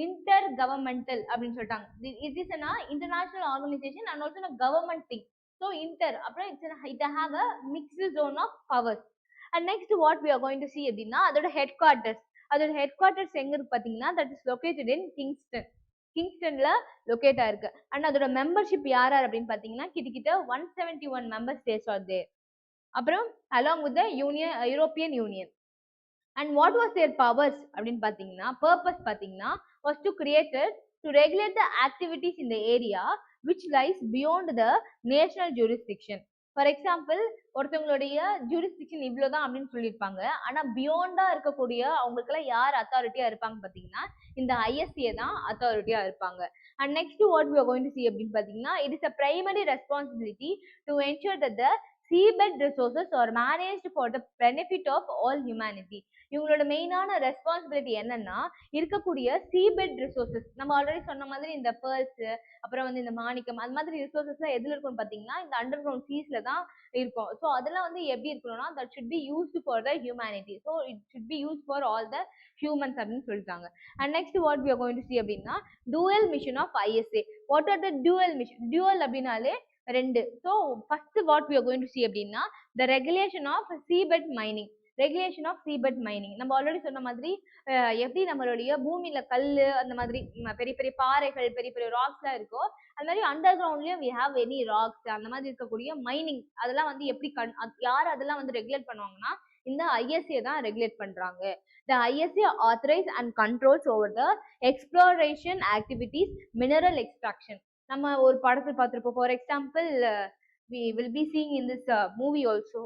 intergovernmental அப்படின்னு சொல்லிட்டாங்க. it is an international organization and also a government thing. so inter அப்புறம் it have a mixed zone of powers. and next what we are going to see அப்படின்னா அதோட ஹெட்குவார்ட்டர்ஸ் எங்க இருக்கு பார்த்தீங்கன்னா that is located in கிங்ஸ்டன்ல locate ஆயிருக்கு. அண்ட் அதோட மெம்பர்ஷிப் யார் அப்படின்னு பார்த்தீங்கன்னா கிட்டத்தட்ட 171 மெம்பர் ஸ்டேட்ஸ் ஆர் தேர். அப்புறம் along with the European union. And what was their powers அப்படின்னு பார்த்தீங்கன்னா பர்பஸ் பார்த்தீங்கன்னா was to created to regulate the activities in the area which lies beyond the national jurisdiction. ஃபார் எக்ஸாம்பிள் ஒருத்தவங்களுடைய jurisdiction இவ்வளோதான் அப்படின்னு சொல்லியிருப்பாங்க. ஆனால் பியாண்டா இருக்கக்கூடிய அவங்களுக்கெல்லாம் யார் அத்தாரிட்டியா இருப்பாங்க பார்த்தீங்கன்னா இந்த ISA தான் அத்தாரிட்டியா இருப்பாங்க. And next what we are going to see அப்படின்னு பார்த்தீங்கன்னா it is a primary responsibility to ensure that the seabed resources are managed for the benefit of all humanity. இவங்களோட மெயினான ரெஸ்பான்சிபிலிட்டி என்னன்னா இருக்கக்கூடிய சீபெட் ரிசோர்சஸ், நம்ம already சொன்ன மாதிரி இந்த பேர்ல்ஸ் அப்புறம் வந்து இந்த மாணிக்கம் அந்த மாதிரி ரிசோர்சஸ்லாம் எதுல இருக்கும்னு பார்த்தீங்கன்னா இந்த அண்டர் கிரவுண்ட் சீஸ்ல தான் இருக்கும். ஸோ அதெல்லாம் வந்து எப்படி இருக்கணும்னா that should B used for the humanity. So it should be use for all the humans அப்படின்னு சொல்லிட்டாங்க. And next what we are going to see அப்படின்னா dual mission of ISA. what are the dual mission? dual அப்படின்னாலே ரெண்டு. So first what we are going to see அப்படின்னா the regulation of seabed mining. Regulation of seabed mining. நம்ம already சொன்ன மாதிரி எப்படி நம்மளுடைய பூமியில கல் அந்த மாதிரி பெரிய பெரிய பாறைகள் பெரிய பெரிய ராக்ஸ்லாம் இருக்கோ அது மாதிரி under கிரவுண்ட்லயும் we have any rocks அந்த மாதிரி இருக்கக்கூடிய மைனிங் அதெல்லாம் வந்து எப்படி யார் அதெல்லாம் வந்து ரெகுலேட் பண்ணுவாங்கன்னா இந்த ISA தான் ரெகுலேட் பண்றாங்க. The ISA authorize and controls over the exploration activities, mineral extraction. நம்ம ஒரு படத்தில் பார்த்திருப்போம். For example, we will be seeing in this movie also.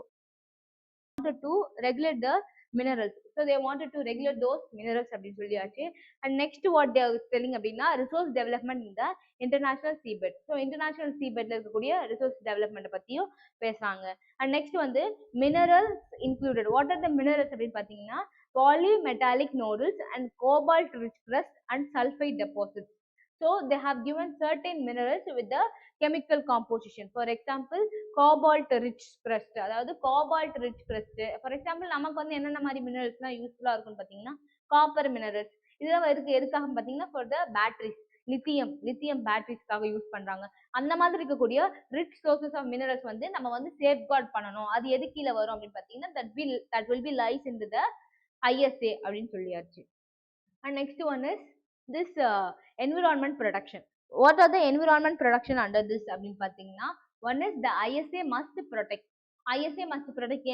Wanted to regulate the minerals, so they wanted to regulate those minerals அப்படின்னு சொல்லியாச்சு. And next what they are telling அப்படின்னா resource development in the international seabed. So international seabedல இருக்கக்கூடிய resource development பத்தியும் பேசுறாங்க. And next வந்து minerals included. What are the minerals அப்படின்னு பார்த்தீங்கன்னா polymetallic nodules and cobalt rich crust and sulfide deposits. So they have given certain minerals with the chemical composition. For example, cobalt rich crust, அதாவது cobalt rich crust. For example, நமக்கு வந்து என்னென்ன மாதிரி மினரல்ஸ்லாம் யூஸ்ஃபுல்லா இருக்கும்னு பார்த்தீங்கன்னா காப்பர் மினரல்ஸ். இதெல்லாம் எதுக்காக பார்த்தீங்கன்னா ஃபார் த பேட்டரிஸ், லித்தியம் பேட்டரிஸ்க்காக யூஸ் பண்றாங்க. அந்த மாதிரி இருக்கக்கூடிய ரிச் சோர்சஸ் ஆஃப் மினரல்ஸ் வந்து நம்ம வந்து சேஃப்கார்ட் பண்ணணும். அது எது கீழே வரும் அப்படின்னு பார்த்தீங்கன்னா that will be lies into the ISA அப்படின்னு சொல்லியாச்சு. And next one is this environment protection. What are the environment protection under this அப்படின்னு பார்த்தீங்கன்னா one is the ISA must protect.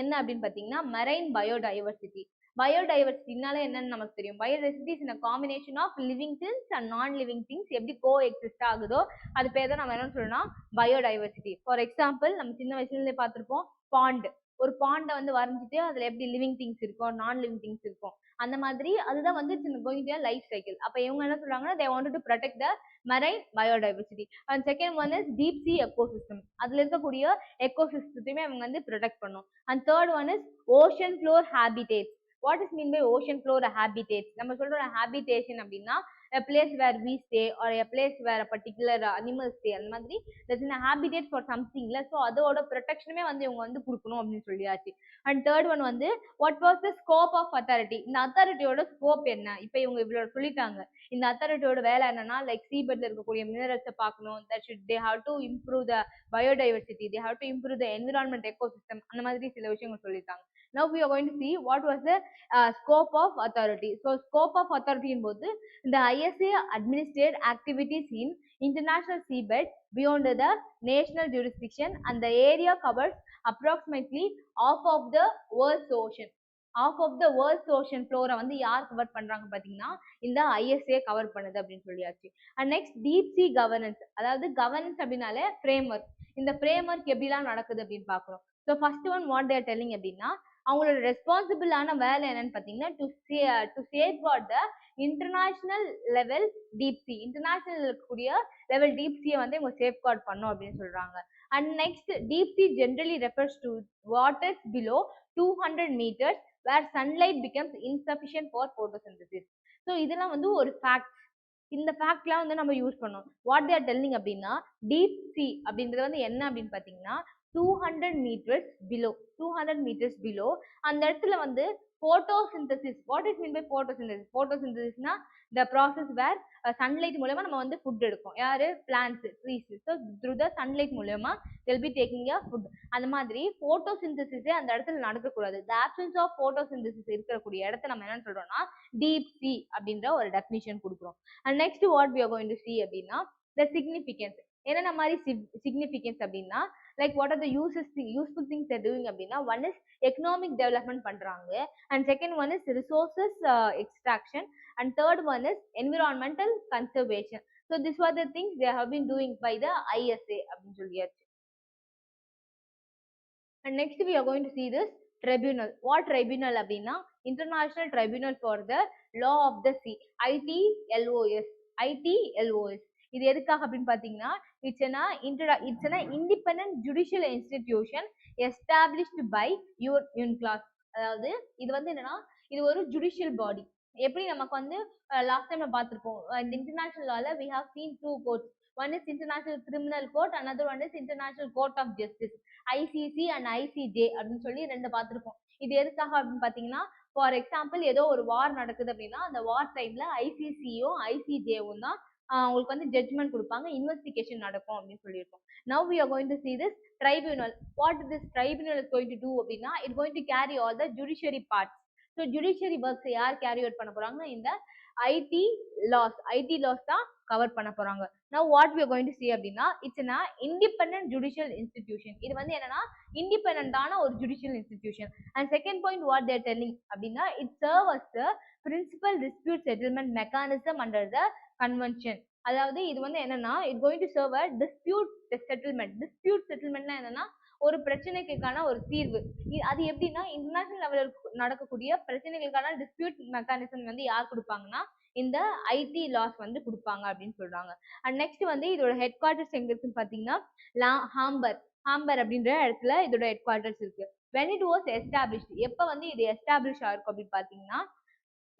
என்ன அப்படின்னு பார்த்தீங்கன்னா marine biodiversity. பயோடைவர்சிட்டினால என்னன்னு நமக்கு தெரியும். Biodiversity is a combination of living things and non living things எப்படி கோ exist ஆகுதோ அது பேர் தான் நம்ம என்ன சொல்லணும்னா பயோடைவர்சிட்டி. ஃபார் எக்ஸாம்பிள் நம்ம சின்ன வயசுலேருந்தே பார்த்துருப்போம் பாண்ட். ஒரு பாண்டை வந்து வரைஞ்சிட்டு அதுல எப்படி லிவிங் திங்ஸ் இருக்கும், நான் லிவிங் திங்ஸ் இருக்கும். அந்த மாதிரி அதுதான் வந்து கோயிங் டு லைஃப் சைக்கிள். அப்ப இவங்க என்ன சொல்றாங்கன்னா they wanted to protect the marine biodiversity. And second one is deep sea ecosystem. அதுல இருக்கக்கூடிய எக்கோசிஸ்டத்தையுமே அவங்க வந்து ப்ரொடெக்ட் பண்ணும். And third one is ocean floor habitats. What is mean by ocean floor habitats? நம்ம சொல்ற habitation அப்படின்னா a place where we stay or a place where a particular animal stay. அந்த மாதிரி there's a habitat for something இல்ல. So அதோட ப்ரொடெக்ஷனுமே வந்து இவங்க வந்து கொடுக்கணும் அப்படின்னு சொல்லியாச்சு. அண்ட் தேர்ட் ஒன் வந்து what was the scope of authority? இந்த அத்தாரிட்டியோட ஸ்கோப் என்ன? இப்போ இவங்க இவ்வளோ சொல்லிட்டாங்க. இந்த அத்தாரிட்டியோட வேலை என்னன்னா லைக் சீபெட்ல இருக்கக்கூடிய மினரல்ஸை பார்க்கணும். they have to improve the biodiversity, they have to improve the environment ecosystem. அந்த மாதிரி சில விஷயங்கள் சொல்லிட்டாங்க. Now we are going to see what was the scope of authority. So scope of authority என்பது the ISA administered activities in international seabed beyond the national jurisdiction, and the area covers approximately half of the world's ocean. half of the world's ocean floor வந்து யார் cover பண்றாங்க பாத்தீங்கன்னா இந்த ISA cover பண்ணுது அப்படின்னு சொல்லியாச்சு. And next deep sea governance. அதாவது governance அப்படின்னாலே framework. இந்த framework எப்படிலாம் நடக்குது அப்படின்னு பார்க்கிறோம். So first one what they are telling அப்படின்னா அவங்களோட ரெஸ்பான்சிபிளான வேலை என்னன்னு பார்த்தீங்கன்னா to safeguard the international level deep C. International இருக்கக்கூடிய லெவல் டீப் சியை வந்து இவங்க சேஃப்கார்ட் பண்ணும் அப்படின்னு சொல்றாங்க. And next deep C generally refers to waters below 200 meters where sunlight becomes insufficient for photosynthesis. So இதெல்லாம் வந்து ஒரு ஃபேக்ட். இந்த ஃபேக்ட்லாம் வந்து நம்ம யூஸ் பண்ணோம். வாட் தே ஆர் டெல்லிங் அப்படின்னா டீப் சி அப்படின்றது வந்து என்ன அப்படின்னு பார்த்தீங்கன்னா 200 meters below அந்த இடத்துல வந்து photosynthesis. What is mean by photosynthesis? photosynthesisனா the process where sunlight மூலமா நம்ம வந்து ஃபுட் எடுக்கும். யாரு? plants, trees. So through the sunlight மூலமா they'll be taking a food. அந்த மாதிரி photosynthesis அந்த இடத்துல நடக்கக்கூடாது. the absence of photosynthesis இருக்கக்கூடிய இடத்த நம்ம என்ன சொல்றோம்னா deep sea அப்படின்ற ஒரு definition கொடுக்குறோம். and next what we are going to see அப்படின்னா the significance. என்னென்ன மாதிரி significance அப்படின்னா like what are the useful things they're doing அப்படின்னா one is economic development பண்றாங்க, and second one is resources extraction, and third one is environmental conservation. So these were the things they have been doing by the ISA அப்படின்னு சொல்லியாச்சு. And next we are going to see this tribunal. What tribunal அப்படின்னா International Tribunal for the Law of the Sea, ITLOS. இது எதுக்காக அப்படின்னு பார்த்தீங்கன்னா it's an independent judicial institution established by UNCLOS. அதாவது இது வந்து என்னன்னா இது ஒரு ஜுடிஷியல் பாடி. எப்படி நமக்கு வந்து லாஸ்ட் டைம் நம்ம பார்த்துருப்போம் இந்த இன்டர்நேஷனல் லால we have seen two courts. One is International Criminal Court, another one is International Court of Justice, ICC and ICJ அப்படின்னு சொல்லி ரெண்டு பார்த்துருப்போம். இது எதுக்காக அப்படின்னு பார்த்தீங்கன்னா ஃபார் எக்ஸாம்பிள் ஏதோ ஒரு வார் நடக்குது அப்படின்னா அந்த வார் டைம்ல ICCயும் ICJவும் தான் உங்களுக்கு வந்து ஜட்ஜ்மெண்ட் கொடுப்பாங்க, இன்வெஸ்டிகேஷன் நடக்கும் அப்படின்னு சொல்லியிருக்கோம். Now we are going to see this tribunal. What this tribunal is going to do அப்படின்னா it going to carry all the judiciary parts. So judiciary works யார் கேரி அவுட் பண்ண போறாங்கன்னா இந்த ஐடி லாஸ் தான் cover பண்ண போறாங்க. Now what we are going to see அப்படின்னா it's an independent judicial institution. இது வந்து என்னன்னா இண்டிபெண்டன்டான ஒரு judicial institution. And second point what their telling அப்படின்னா it serve as the principal dispute settlement mechanism under the convention. அதாவது இது வந்து என்னன்னா it going to serve a dispute செட்டில்மெண்ட்னா என்னன்னா ஒரு பிரச்சனைக்கான ஒரு தீர்வு. அது எப்படின்னா இன்டர்நேஷனல் லெவலில் நடக்கக்கூடிய பிரச்சனைகளுக்கான டிஸ்பியூட் மெக்கானிசம் வந்து யார் கொடுப்பாங்கன்னா இந்த ஐடி லாஸ் வந்து கொடுப்பாங்க அப்படின்னு சொல்றாங்க. அண்ட் நெக்ஸ்ட் வந்து இதோட ஹெட் குவார்டர்ஸ் எங்க இருக்குன்னு பாத்தீங்கன்னா ஹாம்பர் அப்படின்ற இடத்துல இதோட ஹெட் குவார்டர்ஸ் இருக்கு. when it was established எப்ப வந்து இது எஸ்டாப்ளிஷ் ஆயிருக்கும் அப்படின்னு பாத்தீங்கன்னா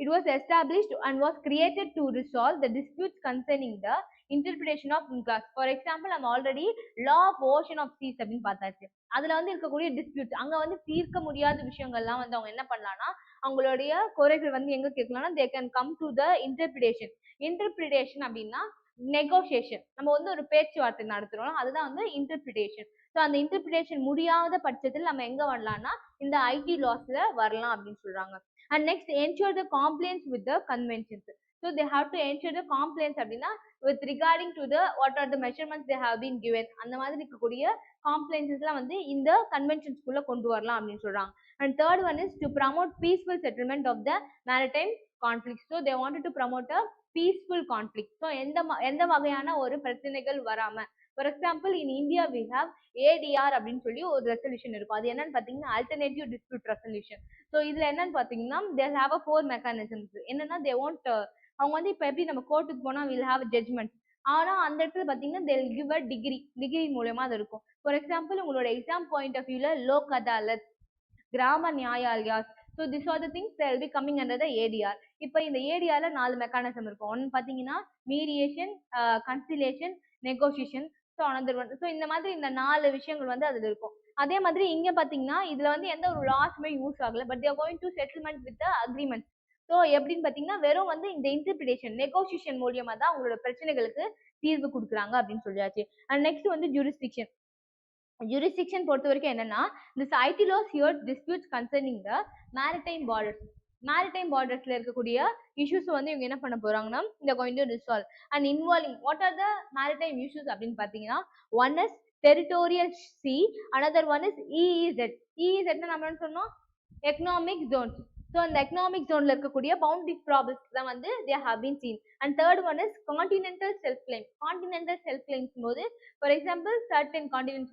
it was established and was created to resolve the disputes concerning the interpretation of UNCLOS. For example, நம்ம already law of ocean of seas அப்படின்னு பார்த்தாச்சு. அதுல வந்து இருக்கக்கூடிய டிஸ்பியூட் அங்க வந்து தீர்க்க முடியாத விஷயங்கள்லாம் வந்து அவங்க என்ன பண்ணலாம்னா அவங்களுடைய குறைகள் வந்து எங்க கேட்கலாம்னா they can come to the interpretation அப்படின்னா நெகோசியேஷன். நம்ம வந்து ஒரு பேச்சுவார்த்தை நடத்துறோம், அதுதான் வந்து இன்டர்பிரிட்டேஷன். ஸோ அந்த இன்டர்பிரிட்டேஷன் முடியாத பட்சத்தில் நம்ம எங்க வரலாம்னா இந்த ஐடி லாஸ்ல வரலாம் அப்படின்னு சொல்றாங்க. And next ensure the compliance with the conventions. So they have to ensure the compliance அப்படின்னா with regarding to the what are the measurements they have been given அந்த மாதிரி இருக்கக்கூடிய compliances வந்து இந்த conventions குள்ள கொண்டு வரலாம் அப்படின்னு சொல்றாங்க. And third one is to promote peaceful settlement of the maritime conflicts. So they wanted to promote a peaceful conflict. So எந்த வகையான ஒரு பிரச்சனைகள் வராம, for example in India we have ADR அப்படின்னு சொல்லி ஒரு ரெசல்யூஷன் இருக்கும். அது என்னன்னு பாத்தீங்கன்னா alternative dispute resolution. ஸோ இதுல என்னன்னு பாத்தீங்கன்னா they have a 4 mechanisms. என்னன்னா they want அவங்க வந்து இப்ப எப்படி நம்ம கோர்ட்டுக்கு போனா we'll have a judgment. ஆனா அந்த இடத்துல பாத்தீங்கன்னா they'll give a டிகிரி மூலமா அது இருக்கும். ஃபார் எக்ஸாம்பிள் உங்களோட எக்ஸாம் பாயிண்ட் ஆஃப் வியூல Lok Adalat, Gram Nyayalayas, so this are the things they will be coming under the ADR. இப்போ இந்த ஏடிஆர்ல 4 மெக்கானிசம் இருக்கும். ஒன்னு பாத்தீங்கன்னா mediation, conciliation, negotiation, so another one. So இந்த மாதிரி இந்த 4 விஷயங்கள் வந்து அதுல இருக்கும். அதே மாதிரி இங்க பாத்தீங்கன்னா இதுல வந்து எந்த ஒரு லாஸுமே யூஸ் ஆகல, but they're going to settlement with agreement. So எப்படின்னு பாத்தீங்கன்னா வெறும் வந்து இந்த இன்டர்பிரிட்டேஷன் நெகோசியேஷன் மூலியமா தான் உங்களோட பிரச்சனைகளுக்கு தீர்வு கொடுக்குறாங்க அப்படின்னு சொல்லியாச்சு. அண்ட் நெக்ஸ்ட் வந்து ஜூரிஸ்டிக்ஷன் பொறுத்த வரைக்கும் என்னன்னா this IT laws hears disputes concerning the maritime பார்டர்ஸ்ல இருக்கக்கூடிய இஷ்யூஸ் வந்து இவங்க என்ன பண்ண போறாங்கன்னா இந்த going to resolve and involving what are the maritime issues அப்படின்னு பாத்தீங்கன்னா one is territorial sea, another one is EEZ நம்ம என்ன சொன்னோம் எக்கனாமிக் zones. ஸோ அந்த எக்கனாமிக் ஜோன்ல இருக்கக்கூடிய பவுண்டரி ப்ராப்ளம்ஸ் தான் வந்து they have been seen. And third one is continental self claims போது ஃபார் எக்ஸாம்பிள் certain continents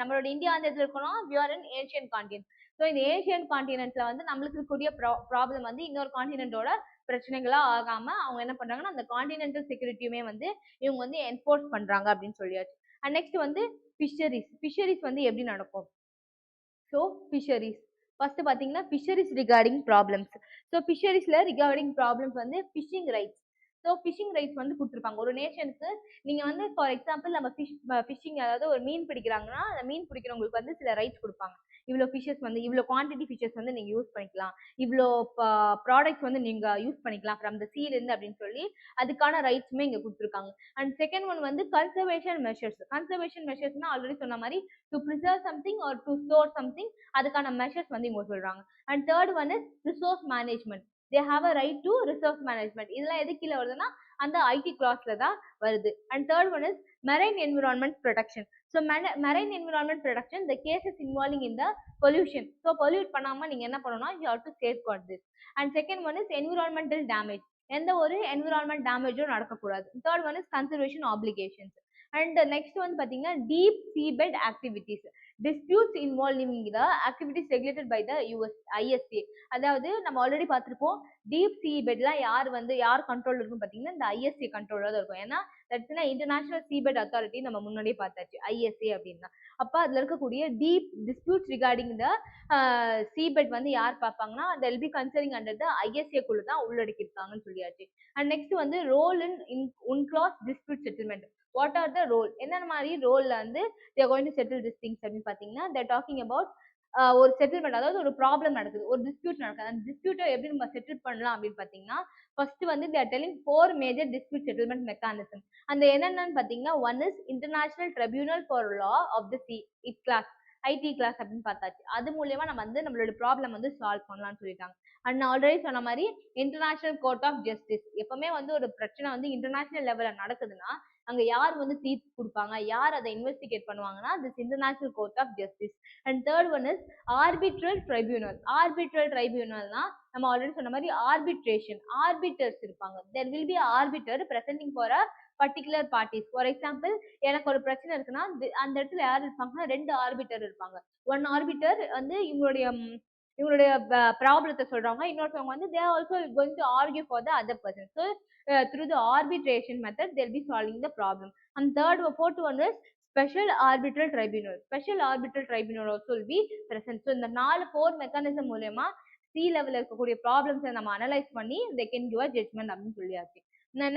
நம்மளோட இந்தியா அந்த இடத்துல இருக்கணும், we are in Asian continent. So இந்த ஏஷியன் கான்டினென்ட்ல வந்து நம்மளுக்கு இருக்கக்கூடிய ப்ராப்ளம் வந்து இன்னொரு கான்டினென்ட்டோட பிரச்சனைகளா ஆகாம அவங்க என்ன பண்றாங்கன்னா அந்த கான்டினென்டல் செக்யூரிட்டியுமே வந்து இவங்க வந்து என்ஃபோர்ஸ் பண்றாங்க அப்படின்னு சொல்லியாச்சு. அண்ட் நெக்ஸ்ட் வந்து ஃபிஷரிஸ் வந்து எப்படி நடக்கும். ஸோ ஃபிஷரிஸ் ஃபர்ஸ்ட் பாத்தீங்கன்னா ஃபிஷரிஸ் ரிகார்டிங் ப்ராப்ளம்ஸ். ஸோ ஃபிஷரிஸ்ல ரிகார்டிங் ப்ராப்ளம்ஸ் வந்து fishing rights. So fishing rights வந்து கொடுத்துருப்பாங்க ஒரு நேஷனுக்கு. நீங்க வந்து ஃபார் எக்ஸாம்பிள் நம்ம ஃபிஷிங் அதாவது ஒரு மீன் பிடிக்கிறாங்கன்னா அந்த மீன் பிடிக்கிறவங்களுக்கு வந்து சில ரைட்ஸ் கொடுப்பாங்க. இவ்வளோ ஃபிஷஸ் வந்து இவ்வளோ குவான்டிட்டி ஃபிஷஸ் வந்து நீங்க யூஸ் பண்ணிக்கலாம், இவ்வளோ ப்ராடக்ட்ஸ் வந்து நீங்க யூஸ் பண்ணிக்கலாம் ஃப்ரம் த சீல இருந்து அப்படின்னு சொல்லி அதுக்கான ரைட்ஸுமே இங்க கொடுத்துருக்காங்க. அண்ட் செகண்ட் ஒன் வந்து கன்சர்வேஷன் மெஷர்ஸ்னா ஆல்ரெடி சொன்ன மாதிரி to preserve something R to store something அதுக்கான மெஷர்ஸ் வந்து இவங்க சொல்றாங்க. And third one is resource management. they have a right to resource management. இதெல்லாம் எது கீழே வருதுன்னா அந்த ஐடி கிளாஸ்ல தான் வருது. And third one is marine environment protection. So marine environment protection the cases involving in the pollution. So pollute பண்ணாம நீங்க என்ன பண்ணணும்னா you have to safeguard this. And second one is environmental damage. எந்த ஒரு environment damageம் நடக்கக்கூடாது. Third one is conservation obligations. And next one பாத்தீங்கன்னா deep seabed activities. disputes involving the activities regulated by the ISA. அதாவது நம்ம already பார்த்திருப்போம் deep சீபெட்லாம் யார் control இருக்கும் பாத்தீங்கன்னா இந்த ஐஎஸ்ஏ கண்ட்ரோல்ல தான் இருக்கும். ஏன்னா தட்ஸ்னா இன்டர்நேஷனல் சீபெட் அத்தாரிட்டி நம்ம முன்னாடியே பார்த்தாச்சு ஐஎஸ்ஏ அப்படின்னா. அப்ப அதுல இருக்கக்கூடிய deep disputes regarding the seabed வந்து யார் பார்ப்பாங்கன்னா they'll be considering under the ISA குள்ள தான் உள்ளடக்கி இருக்காங்கன்னு சொல்லியாச்சு. அண்ட் நெக்ஸ்ட் வந்து role in UNCLOS dispute settlement. What are the role, என்னென்ன மாதிரி ரோல்ல வந்து they are going to settle these things அப்படின்னு பாத்தீங்கன்னா they are talking about ஒரு செட்டில்மெண்ட், அதாவது ஒரு ப்ராப்ளம் நடக்குது, ஒரு டிஸ்பியூட் நடக்குது, அந்த டிஸ்பியூட்டை எப்படி நம்ம செட்டில் பண்ணலாம் அப்படின்னு பாத்தீங்கன்னா ஃபர்ஸ்ட் வந்து they are telling 4 major dispute settlement mechanism. அந்த என்னென்னு பாத்தீங்கன்னா one is international tribunal for law of the sea, ICLAS. ITLOS அப்படின்னு பார்த்தாச்சு. அது மூலியமா நம்ம வந்து நம்மளோட ப்ராப்ளம் வந்து சால்வ் பண்ணலாம்னு சொல்லிட்டாங்க. அண்ட் நான் ஆல்ரெடி சொன்ன மாதிரி இன்டர்நேஷனல் கோர்ட் ஆஃப் ஜஸ்டிஸ், எப்பவுமே வந்து ஒரு பிரச்சனை வந்து இன்டர்நேஷனல் லெவல்ல நடக்குதுன்னா அங்க யார் வந்து தீர்ப்பு கொடுப்பாங்க, யார் அதை இன்வெஸ்டிகேட் பண்ணுவாங்கன்னா this international court of justice. And third one is arbitral tribunal. Arbitral ட்ரைபியூனல்னா நம்ம ஆல்ரெடி சொன்ன மாதிரி ஆர்பிட்ரேஷன், ஆர்பிட்டர்ஸ் இருப்பாங்க. There will be arbiter presenting for a particular parties. For example, எனக்கு ஒரு பிரச்சனை இருக்குன்னா அந்த இடத்துல யார் இருப்பாங்கன்னா 2 ஆர்பிட்டர் இருப்பாங்க. ஒன் ஆர்பிட்டர் வந்து இவங்களுடைய ப்ராப்ளத்தை சொல்றவங்க, இன்னொருத்தவங்க வந்து they are also going to argue for the other person. So through the arbitration method they'll be solving the problem. And fourth one is special arbitral tribunal. Special arbitral tribunal also will be present. So இந்த 4 mechanism மூலமா C லெவல்ல இருக்கக்கூடிய ப்ராப்ளம்ஸை நம்ம analyse பண்ணி they can give a judgment அப்படின்னு சொல்லியாச்சு.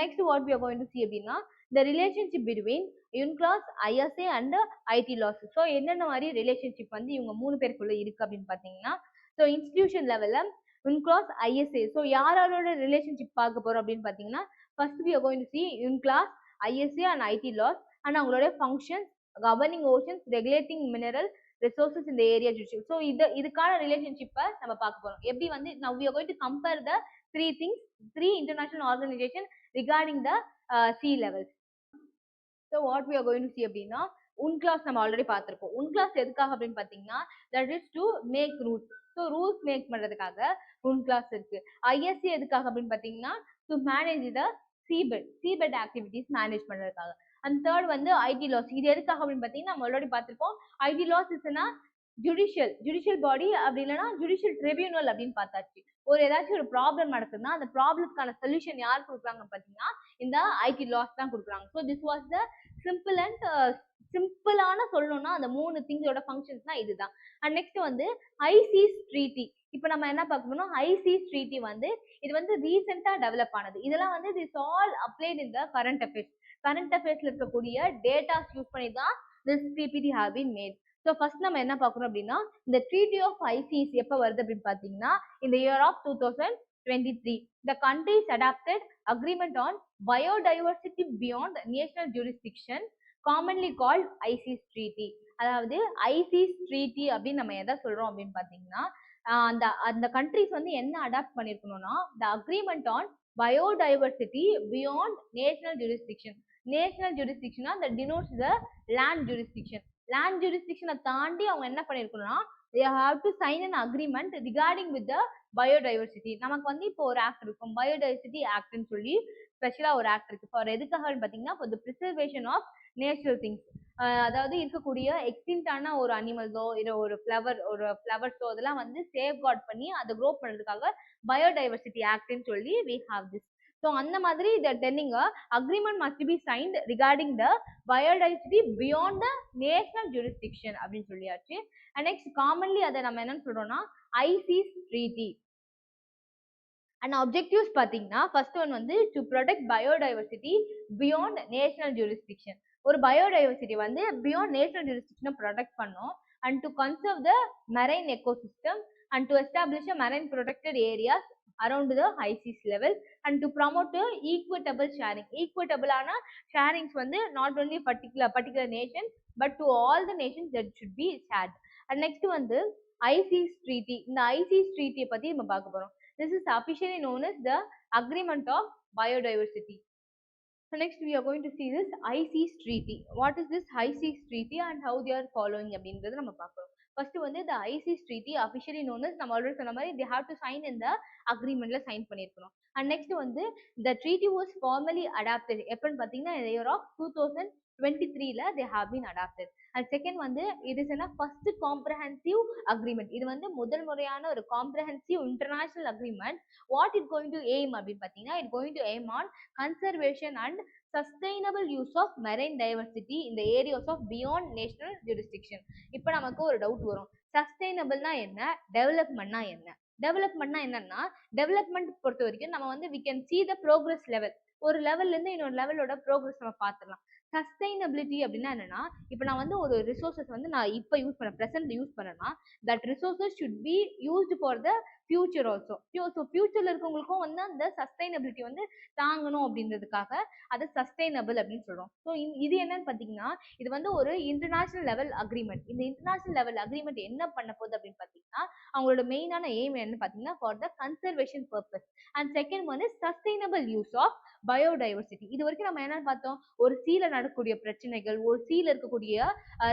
Next what we are going to see அப்படின்னா the relationship between UNCLOS, ISA and IT laws. So என்னென்ன மாதிரி ரிலேஷன்ஷிப் வந்து இவங்க 3 பேருக்குள்ள இருக்கு அப்படின்னு பார்த்தீங்கன்னா, ஸோ இன்ஸ்டிடியூஷன் லெவல்ல UNCLOS, ISA. ஸோ யாரோட ரிலேஷன்ஷிப் பார்க்க போறோம் அப்படின்னு பார்த்தீங்கன்னா, first we are going to see UNCLOS, ISA and IT laws and அவங்களுடைய functions, governing oceans, regulating mineral resources in the area judicial. So இதுக்கான ரிலேஷன்ஷிப்பை நம்ம பார்க்க போறோம். எப்படி வந்து now we are going to compare the three international organizations regarding the sea levels. So what we are going to see அப்படின்னா, UNCLOS நம்ம already பார்த்திருக்கோம். UNCLOS எதுக்காக அப்படின்னு பார்த்தீங்கன்னா, that is to make rules. So rules make பண்றதுக்காக UNCLOS இருக்கு. ISA எதுக்காக அப்படின்னு பார்த்தீங்கன்னா, to manage the seabed activities manage பண்றதுக்காக. அண்ட் தேர்ட் வந்து ஐடி லாஸ். இது எதுக்காக அப்படின்னு பார்த்தீங்கன்னா, நம்ம ஆல்ரெடி பார்த்திருப்போம். ஐடி லாஸ் இஸ்னா ஜுடிஷியல் பாடி, அப்படி இல்லைன்னா ஜுடிஷியல் ட்ரிபியூனல் அப்படின்னு பார்த்தாச்சு. ஏதாச்சும் ஒரு ப்ராப்ளம் நடக்குதுன்னா அந்த ப்ராப்ளத்துக்கான சொல்யூஷன் யார் கொடுக்குறாங்க பார்த்தீங்கன்னா, இந்த ஐடி லாஸ் தான் கொடுக்குறாங்க. ஸோ திஸ் வாஸ் த சிம்பிளான சொல்லணும்னா அந்த 3 திங்ஸோட ஃபங்க்ஷன்ஸ்னா இதுதான். அண்ட் நெக்ஸ்ட் வந்து ஐசிஸ் ட்ரீட்டி. இப்போ நம்ம என்ன பார்க்கணும்னா, ஐசிஸ் ட்ரீட்டி வந்து இது வந்து ரீசெண்டாக டெவலப் ஆனது. இதெல்லாம் வந்து this all applied in the current அஃபேர்ஸ்ல இருக்கக்கூடிய டேட்டாஸ் யூஸ் பண்ணி தான் this DPT have been made. So first நம்ம என்ன பார்க்கணும் அப்படின்னா, இந்த ட்ரீட்டி ஆஃப் ஐசிஸ் எப்போ வருது அப்படின்னு பார்த்தீங்கன்னா, இந்த year of 2023 the countries adopted agreement on biodiversity beyond national jurisdiction, commonly called ICES treaty. அதாவது ஐசிஸ் ட்ரீட்டி அப்படின்னு நம்ம எதை சொல்றோம் அப்படின்னு பார்த்தீங்கன்னா, அந்த கண்ட்ரிஸ் வந்து என்ன அடாப்ட் பண்ணிருக்கணும்னா, the agreement on biodiversity beyond national jurisdiction. National ஜூரிஸ்டிக்ஷனா that denotes the land jurisdiction. land jurisdiction தாண்டி அவங்க என்ன பண்ணிருக்கணும்னா, they have to sign an agreement regarding with the biodiversity. நமக்கு வந்து இப்போ ஒரு ஆக்ட் இருக்கும், பயோடைவர்சிட்டி ஆக்ட்னு சொல்லி ஸ்பெஷலா ஒரு ஆக்ட் இருக்கு. ஃபார் எதுக்காக பார்த்தீங்கன்னா, for the preservation of natural things. அதாவது இருக்கக்கூடிய எக்ஸ்டிங்டான ஒரு அனிமல்ஸோ இல்லை ஒரு ஃப்ளவர்ஸோ அதெல்லாம் வந்து சேஃப்கார்ட் பண்ணி அதை க்ரோ பண்ணுறதுக்காக பயோடைவர்சிட்டி ஆக்ட்னு சொல்லி we have this. ஸோ அந்த மாதிரி telling agreement must be signed regarding the biodiversity beyond the national jurisdiction அப்படின்னு சொல்லியாச்சு. அண்ட் நெக்ஸ்ட் காமன்லி அதை நம்ம என்னன்னு சொல்றோம்னா ஐசிஸ் ட்ரீட்டி. அண்ட் அப்ஜெக்டிவ்ஸ் பார்த்தீங்கன்னா, ஃபர்ஸ்ட் ஒன் வந்து to protect biodiversity beyond national jurisdiction. ஒரு பயோடைவர்சிட்டி வந்து பியாண்ட் நேஷனல் ஜூரிஸ்டிக்ஷனை ப்ரொடெக்ட் பண்ணும். And to conserve the marine ecosystem and to establish a marine protected areas around the ICES level and to promote equitable sharing. equitable-ஆன sharings வந்து not only particular nation but to all the nations that should be shared. and next வந்து ICES treaty. இந்த ICES treaty பத்தி நம்ம பார்க்க போறோம். this is officially known as the agreement of biodiversity. so next we are going to see this ICES treaty. what is this ICES treaty and how they are following அப்படின்றது நம்ம பார்க்கிறோம். First வந்து the ICES treaty officially known as, நம்ம already சொன்ன மாதிரி they have to sign in the agreementல sign பண்ணிருக்கணும். And next வந்து the treaty was formally adopted எப்பன்னு பார்த்தீங்கன்னா in the year of 2023ல they have been adopted. And second வந்து it is a first comprehensive agreement. இது வந்து முதல் முறையான ஒரு comprehensive international agreement. what it going to aim அப்படின்னு பார்த்தீங்கன்னா, it going to aim on conservation and sustainable use of marine diversity in the areas of beyond national jurisdiction. இப்போ நமக்கு ஒரு டவுட் வரும், சஸ்டைனபிள்னா என்ன, டெவலப்மெண்ட்னா என்ன? டெவலப்மெண்ட்னா என்னன்னா, டெவலப்மெண்ட் பொறுத்த வரைக்கும் நம்ம வந்து we can see the progress level. ஒரு லெவல்ல இருந்து இன்னொரு லெவலோட ப்ரோக்ரஸ் நம்ம பார்த்துடலாம். சஸ்டைனபிலிட்டி அப்படின்னா என்னன்னா, இப்போ நான் வந்து ஒரு ரிசோர்ஸஸ் வந்து நான் இப்போ யூஸ் பண்ண ப்ரெசென்ட் யூஸ் பண்ணேன்னா, that resources should be used for the future also. So ஃபியூச்சர்ல இருக்கவங்களுக்கும் வந்து அந்த சஸ்டைனபிலிட்டி வந்து தாங்கணும் அப்படின்றதுக்காக அதை சஸ்டைனபிள் அப்படின்னு சொல்றோம். ஸோ இது என்னன்னு பார்த்தீங்கன்னா, இது வந்து ஒரு இன்டர்நேஷனல் லெவல் அக்ரிமெண்ட். இந்த இன்டர்நேஷனல் லெவல் அக்ரிமெண்ட் என்ன பண்ண போகுது அப்படின்னு பார்த்தீங்கன்னா, அவங்களோட மெயினான எய்ம் என்னன்னு பார்த்தீங்கன்னா, for the conservation purpose. And second one is sustainable use of biodiversity. இது வரைக்கும் நம்ம என்னன்னு பார்த்தோம், ஒரு சீல நடக்கக்கூடிய பிரச்சனைகள், ஒரு சீல இருக்கக்கூடிய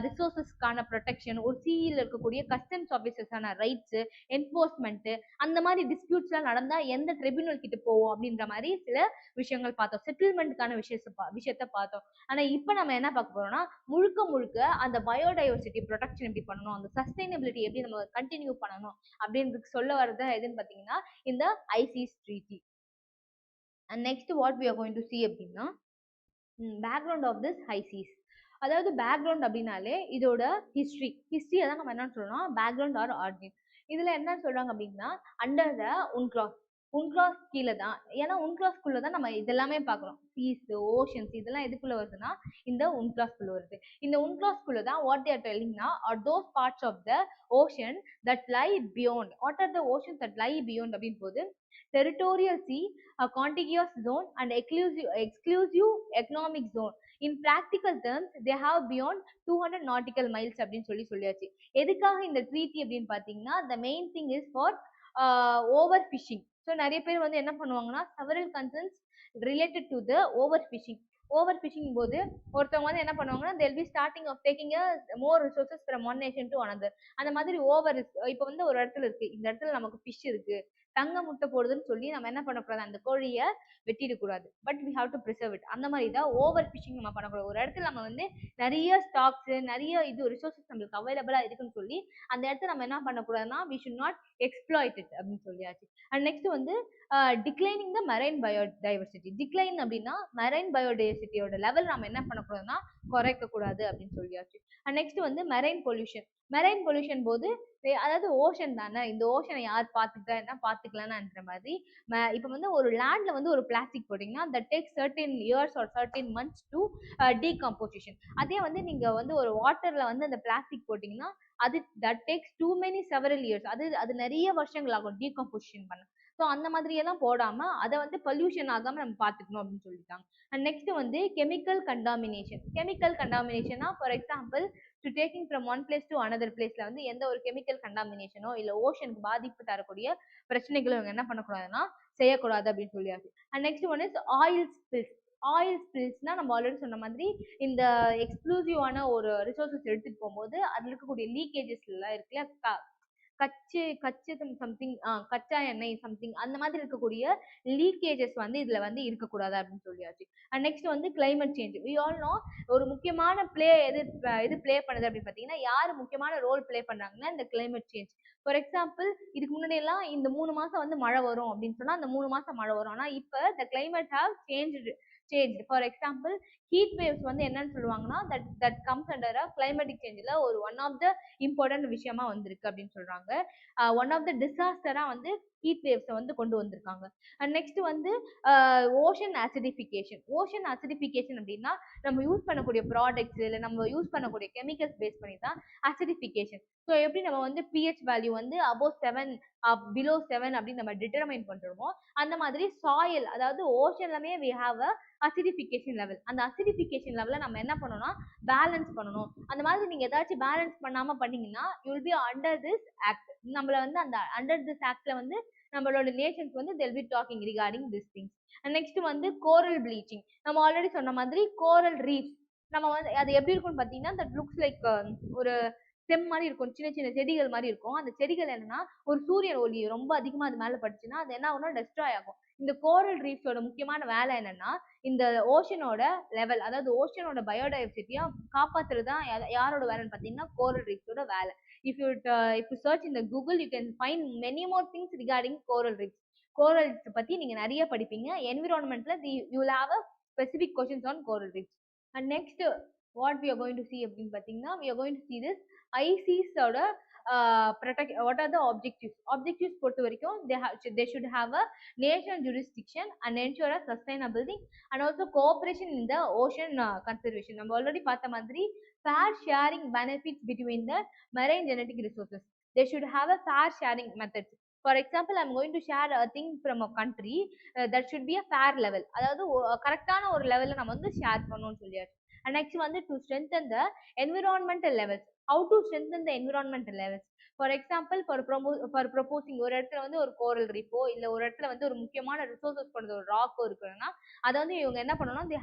ரிசோர்சஸ்க்கான ப்ரொடெக்ஷன், ஒரு சீல இருக்கக்கூடிய கஸ்டம்ஸ் ஆஃபீஸர்ஸான ரைட்ஸ், என்போர்ஸ்மெண்ட், அந்த மாதிரி டிஸ்பியூட்ஸ்லாம் நடந்தா எந்த ட்ரிபியூனல் கிட்ட போவோம் அப்படின்ற மாதிரி சில விஷயங்கள் பார்த்தோம். செட்டில்மெண்ட்டுக்கான விஷயத்த பார்த்தோம். ஆனா இப்போ நம்ம என்ன பார்க்க போறோம்னா, முழுக்க முழுக்க அந்த பயோடைவர்சிட்டி ப்ரொடெக்ஷன் எப்படி பண்ணணும், அந்த சஸ்டைனபிலிட்டி எப்படி நம்ம கண்டினியூ பண்ணணும் அப்படின்றதுக்கு சொல்ல வரது எதுன்னு பார்த்தீங்கன்னா, இந்த high seas treaty. And next what we are going to see அப்படின்னா, பேக்ரவுண்ட் ஆஃப் திஸ் ஐசிஸ். அதாவது பேக்ரவுண்ட் அப்படின்னாலே இதோட ஹிஸ்ட்ரியை தான் நம்ம என்ன சொல்றோம்னா பேக்ரவுண்ட் ஆர் ஆர்ஜின். இதுல என்ன சொல்றாங்க அப்படின்னா, அண்டர் த உன்கிளாஸ் கீழே தான். ஏன்னா உன்கிளாஸ்குள்ள தான் நம்ம இதெல்லாமே பார்க்குறோம். சீஸ், ஓஷன்ஸ் இதெல்லாம் எதுக்குள்ள வருதுன்னா இந்த உன்கிளாஸ்குள்ள வருது. இந்த உன்கிளாஸ்குள்ள தான் வாட் தே ஆர் டெல்லிங்னா are those parts of the ocean that lie beyond. What are the oceans that lie beyond அப்படின்னு போது territorial sea, a contiguous zone and exclusive economic zone. In practical terms, they have beyond 200 nautical miles அப்படின்னு சொல்லியாச்சு. எதுக்காக இந்த treaty அப்படின்னு பார்த்தீங்கன்னா, the main thing is for over fishing. So நிறைய பேர் வந்து என்ன பண்ணுவாங்கன்னா, several concerns related to the overfishing. Overfishing போது ஒருத்தவங்க வந்து என்ன பண்ணுவாங்கன்னா, they'll be starting of taking a more resources from one nation to another. அந்த மாதிரி ஓவர், இப்போ வந்து ஒரு இடத்துல இருக்கு, இந்த இடத்துல நமக்கு ஃபிஷ் இருக்கு, தங்க முட்டை போடுதுன்னு சொல்லி நம்ம என்ன பண்ணக்கூடாது, அந்த கோழியை வெட்டிடக்கூடாது. But we have to preserve it. அந்த மாதிரி தான் ஓவர் ஃபிஷிங் நம்ம பண்ணக்கூடாது. ஒரு இடத்துல நம்ம வந்து நிறைய ஸ்டாக்ஸ், நிறைய ரிசோர்சஸ் நம்மளுக்கு அவைலபிளா இருக்குன்னு சொல்லி அந்த இடத்துல நம்ம என்ன பண்ணக்கூடாதுன்னா, we should not exploit it அப்படின்னு சொல்லியாச்சு. அண்ட் நெக்ஸ்ட் வந்து declining the marine biodiversity. Decline அப்படின்னா மெரைன் பயோடைவர்சிட்டியோட லெவல் நம்ம என்ன பண்ணக்கூடாதுன்னா குறைக்க கூடாது அப்படின்னு சொல்லியாச்சு. அண்ட் நெக்ஸ்ட் வந்து மெரைன் பொல்யூஷன் போது, அதாவது ஓஷன் தானே, இந்த ஓஷனை யார் பார்த்துக்கிட்டா என்ன பார்த்துக்கலான்ற மாதிரி. இப்போ வந்து ஒரு லேண்ட்ல வந்து ஒரு பிளாஸ்டிக் போட்டிங்கன்னா that takes certain years are certain months to decomposition. அதே வந்து நீங்க வந்து ஒரு வாட்டர்ல வந்து அந்த பிளாஸ்டிக் போட்டிங்கன்னா அது that takes too many several years, அது நிறைய வருஷங்கள் ஆகும் டீகம்போசிஷன் பண்ண. ஸோ அந்த மாதிரி எல்லாம் போடாம அதை வந்து பொல்யூஷன் ஆகாம நம்ம பார்த்துக்கணும் அப்படின்னு சொல்லிட்டாங்க. அண்ட் நெக்ஸ்ட் வந்து கெமிக்கல் கண்டாமினேஷனா for example to taking from one place to another பிளேஸ்ல வந்து எந்த ஒரு கெமிக்கல் கண்டாமினேஷனோ இல்லை ஓஷனுக்கு பாதிப்பு தரக்கூடிய பிரச்சனைகளும் இவங்க என்ன பண்ணக்கூடாதுன்னா செய்யக்கூடாது அப்படின்னு சொல்லியாச்சு. And next one is oil ஸ்பில்ஸ்னா நம்ம ஆல்ரெடி சொன்ன மாதிரி இந்த எக்ஸ்க்ளூசிவான ஒரு ரிசோர்சஸ் எடுத்துட்டு போகும்போது அதில் இருக்கக்கூடிய லீக்கேஜஸ் எல்லாம் இருக்குல்ல, சம்திங் கச்சா எண்ணெய் சம்திங் அந்த மாதிரி இருக்கக்கூடிய லீக்கேஜஸ் வந்து இதுல வந்து இருக்கக்கூடாது அப்படின்னு சொல்லியாச்சு. அண்ட் நெக்ஸ்ட் வந்து climate change. We all know ஒரு முக்கியமான எது ப்ளே பண்ணுது அப்படின்னு பார்த்தீங்கன்னா, யார் முக்கியமான ரோல் ப்ளே பண்றாங்கன்னா இந்த கிளைமேட் சேஞ்ச். ஃபார் எக்ஸாம்பிள் இதுக்கு முன்னாடி எல்லாம் இந்த 3 மாசம் வந்து மழை வரும் அப்படின்னு சொன்னா அந்த 3 மாசம் மழை வரும். ஆனா இப்போ the climate have change. For example heat waves வந்து என்னன்னு சொல்லுவாங்கன்னா that comes under a climatic சேஞ்சில் ஒரு ஒன் ஆஃப் த இம்பார்ட்டன்ட் விஷயமா வந்திருக்கு அப்படின்னு சொல்றாங்க. ஒன் ஆஃப் த டிசாஸ்டரா வந்து ஹீட் வேவ்ஸை வந்து கொண்டு வந்திருக்காங்க. அண்ட் நெக்ஸ்ட் வந்து ஓஷன் அசிடிஃபிகேஷன் அப்படின்னா நம்ம யூஸ் பண்ணக்கூடிய ப்ராடக்ட்ஸ் இல்லை நம்ம யூஸ் பண்ணக்கூடிய கெமிக்கல்ஸ் பேஸ் பண்ணி தான் அசிடிஃபிகேஷன். ஸோ எப்படி நம்ம வந்து பிஹெச் வேல்யூ வந்து அபோவ் 7 பிலோ 7 அப்படின்னு நம்ம டிட்டர்மைன் பண்றோமோ அந்த மாதிரி சாயில், அதாவது ஓஷன்லமே we have a acidification level. அந்த அசிடிஃபிகேஷன் லெவலை நம்ம என்ன பண்ணணும்னா பேலன்ஸ் பண்ணணும். அந்த மாதிரி நீங்க ஏதாச்சும் பேலன்ஸ் பண்ணாம பண்ணீங்கன்னா you will be under this act. நம்மள வந்து அந்த அண்டர் திஸ் ஆக்ட்ல வந்து நம்மளோட நேஷன்ஸ் வந்து they'll be talking regarding these things. and next வந்து கோரல் ப்ளீச்சிங். நம்ம ஆல்ரெடி சொன்ன மாதிரி கோரல் ரீஃப்ஸ் நம்ம வந்து அது எப்படி இருக்கும்னு பார்த்தீங்கன்னா that looks like ஒரு ஸ்டெம் மாதிரி இருக்கும், சின்ன சின்ன செடிகள் மாதிரி இருக்கும். அந்த செடிகள் என்னன்னா ஒரு சூரியன் ஒளி ரொம்ப அதிகமா அது மேல பட்டுச்சுன்னா அது என்ன ஆகும்னா டெஸ்ட்ராய் ஆகும். இந்த கோரல் ரீஃப்ஸோட முக்கியமான வேலை என்னன்னா இந்த ஓஷனோட லெவல், அதாவது ஓஷனோட பயோடைவர்சிட்டியா காப்பாத்துறது தான் யாரோட வேலைன்னு பார்த்தீங்கன்னா கோரல் ரீஃப்ஸோட வேலை. if you search in the Google you can find many more things regarding coral reefs. coral reefs பத்தி நீங்க நிறைய படிப்பீங்க. environmentல you will have a specific questions on coral reefs. and next what we are going to see அப்படின்னு பார்த்தீங்கன்னா we are going to see this ICS ஓட protect. what are the objectives பொறுத்த வரைக்கும் they should have a national jurisdiction and ensure a sustainability and also cooperation in the ocean conservation. நம்ம already பார்த்த மாதிரி fair sharing benefits between the marine genetic resources. They should have a fair sharing methods. For example, I'm going to share a thing from a country that should be a fair level. அதாவது கரெக்டான ஒரு லெவல்ல நம்ம வந்து share பண்ணணும்னு சொல்லியாச்சு. And next வந்து to strengthen the environmental levels. How to strengthen the environmental levels? For example for proposing ஒரு இடத்துல வந்து ஒரு கோரல் ரீஃபோ இல்லை ஒரு இடத்துல வந்து ஒரு முக்கியமான ரிசோர்சஸ் கொண்ட ஒரு ராக்கோ இருக்குன்னா அதை வந்து இவங்க என்ன பண்ணணும், they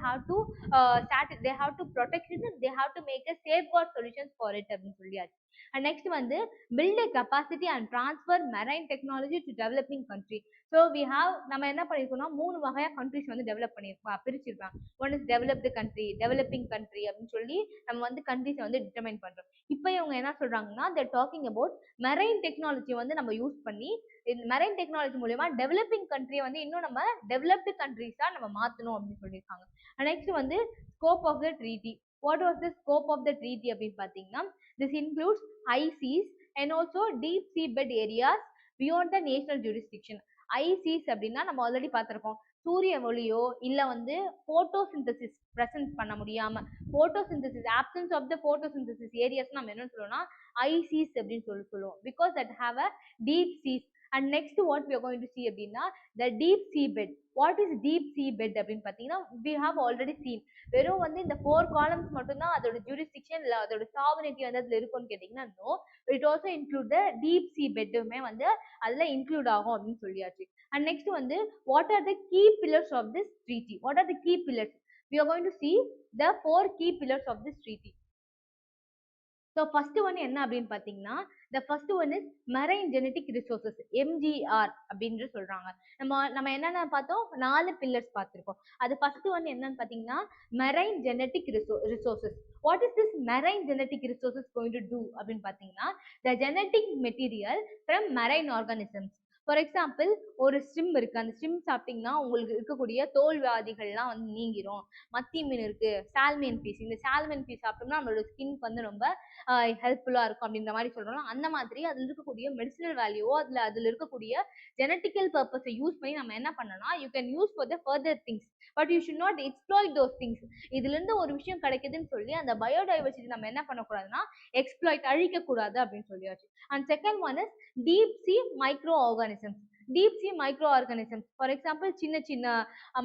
have to protect it, they have to make a safeguard solutions for it அப்படின்னு சொல்லியாச்சு. அண்ட் நெக்ஸ்ட் வந்து build a capacity and transfer marine technology to developing country. So we have நம்ம என்ன பண்ணியிருக்கோம்னா 3 வகையாக கண்ட்ரிஸ் வந்து develop பண்ணியிருக்கோம், பிரிச்சிருக்காங்க. One is developed country, developing country அப்படின்னு சொல்லி நம்ம வந்து கண்ட்ரிஸை வந்து டிட்டர்மைன் பண்ணுறோம். இப்போ இவங்க என்ன சொல்றாங்கன்னா தேர் டாக்கிங் அபவுட் மெரைன் டெக்னாலஜி வந்து நம்ம யூஸ் பண்ணி இந்த மெரைன் டெக்னாலஜி மூலமா டெவலப்பிங் கண்ட்ரியை வந்து இன்னும் நம்ம டெவலப்டு கண்ட்ரிஸா நம்ம மாற்றணும் அப்படின்னு சொல்லியிருக்காங்க. நெக்ஸ்ட் வந்து scope of the treaty. What was the scope of the treaty அப்படின்னு பார்த்தீங்கன்னா this includes high seas and also deep seabed areas beyond the national jurisdiction. high seas அப்படின்னா நம்ம ஆல்ரெடி பார்த்திருக்கோம், சூரிய ஒளியோ இல்ல வந்து போட்டோசிந்தசிஸ் பிரசன்ட் பண்ண முடியாம photosynthesis absence of the photosynthesis areas நம்ம என்ன சொல்லுவோம்னா high seas அப்படின்னு சொல்லுவோம், because that have a deep seas. And next what we are going to see அப்படின்னா the deep sea bed. What is deep sea bed அப்படின்னு பார்த்தீங்கன்னா we have already seen வெறும் வந்து இந்த 4 காலம்ஸ் மட்டும்தான் அதோட ஜூரிஸ்டிக்ஷன் இல்லை அதோட சாவரிட்டி வந்து அதில் இருக்கும்னு கேட்டிங்கன்னா no, it also include the deep sea பெட்டுமே வந்து அதில் இன்க்ளூட் ஆகும் அப்படின்னு சொல்லியாச்சு. அண்ட் நெக்ஸ்ட் வந்து what are the key pillars of this treaty? What are the key pillars? we are going to see the 4 key pillars of this treaty. So first one என்ன அப்படின்னு பார்த்தீங்கன்னா the first one is marine genetic resources, MGR அப்படின்ற சொல்றாங்க. நம்ம என்னென்ன பார்த்தோம், 4 pillars பார்த்திருக்கோம். அது ஃபர்ஸ்ட் ஒன் என்னன்னு பார்த்தீங்கன்னா marine genetic resources. What is this marine genetic resources going to do அப்படின்னு பார்த்தீங்கன்னா the genetic material from marine organisms. For example ஒரு ஸ்ட்ரிம் இருக்கு, அந்த ஸ்ட்ரிம் சாப்பிட்டீங்கன்னா உங்களுக்கு இருக்கக்கூடிய தோல் வியாதிகள்லாம் வந்து நீங்கிரும். மத்தி மீன் இருக்கு, சால்மன் பீஸ், இந்த சால்மன் பீஸ் சாப்பிட்டோம்னா நம்மளோட ஸ்கின்க்கு வந்து ரொம்ப ஹெல்ப்ஃபுல்லாக இருக்கும் அப்படின்ற மாதிரி சொல்கிறோம். அந்த மாதிரி அதில் இருக்கக்கூடிய மெடிசினல் வேல்யூவோ அதில் இருக்கக்கூடிய ஜெனட்டிக்கல் பர்பஸை யூஸ் பண்ணி நம்ம என்ன பண்ணோம்னா you can use for the further things, but you should not exploit those things. இதுலேருந்து ஒரு விஷயம் கிடைக்குதுன்னு சொல்லி அந்த பயோடைவர்சிட்டி நம்ம என்ன பண்ணக்கூடாதுன்னா எக்ஸ்ப்ளாய்ட், அழிக்கக்கூடாது அப்படின்னு சொல்லியாச்சு. And second one is deep C micro organisms. Deep C micro organisms for example சின்ன சின்ன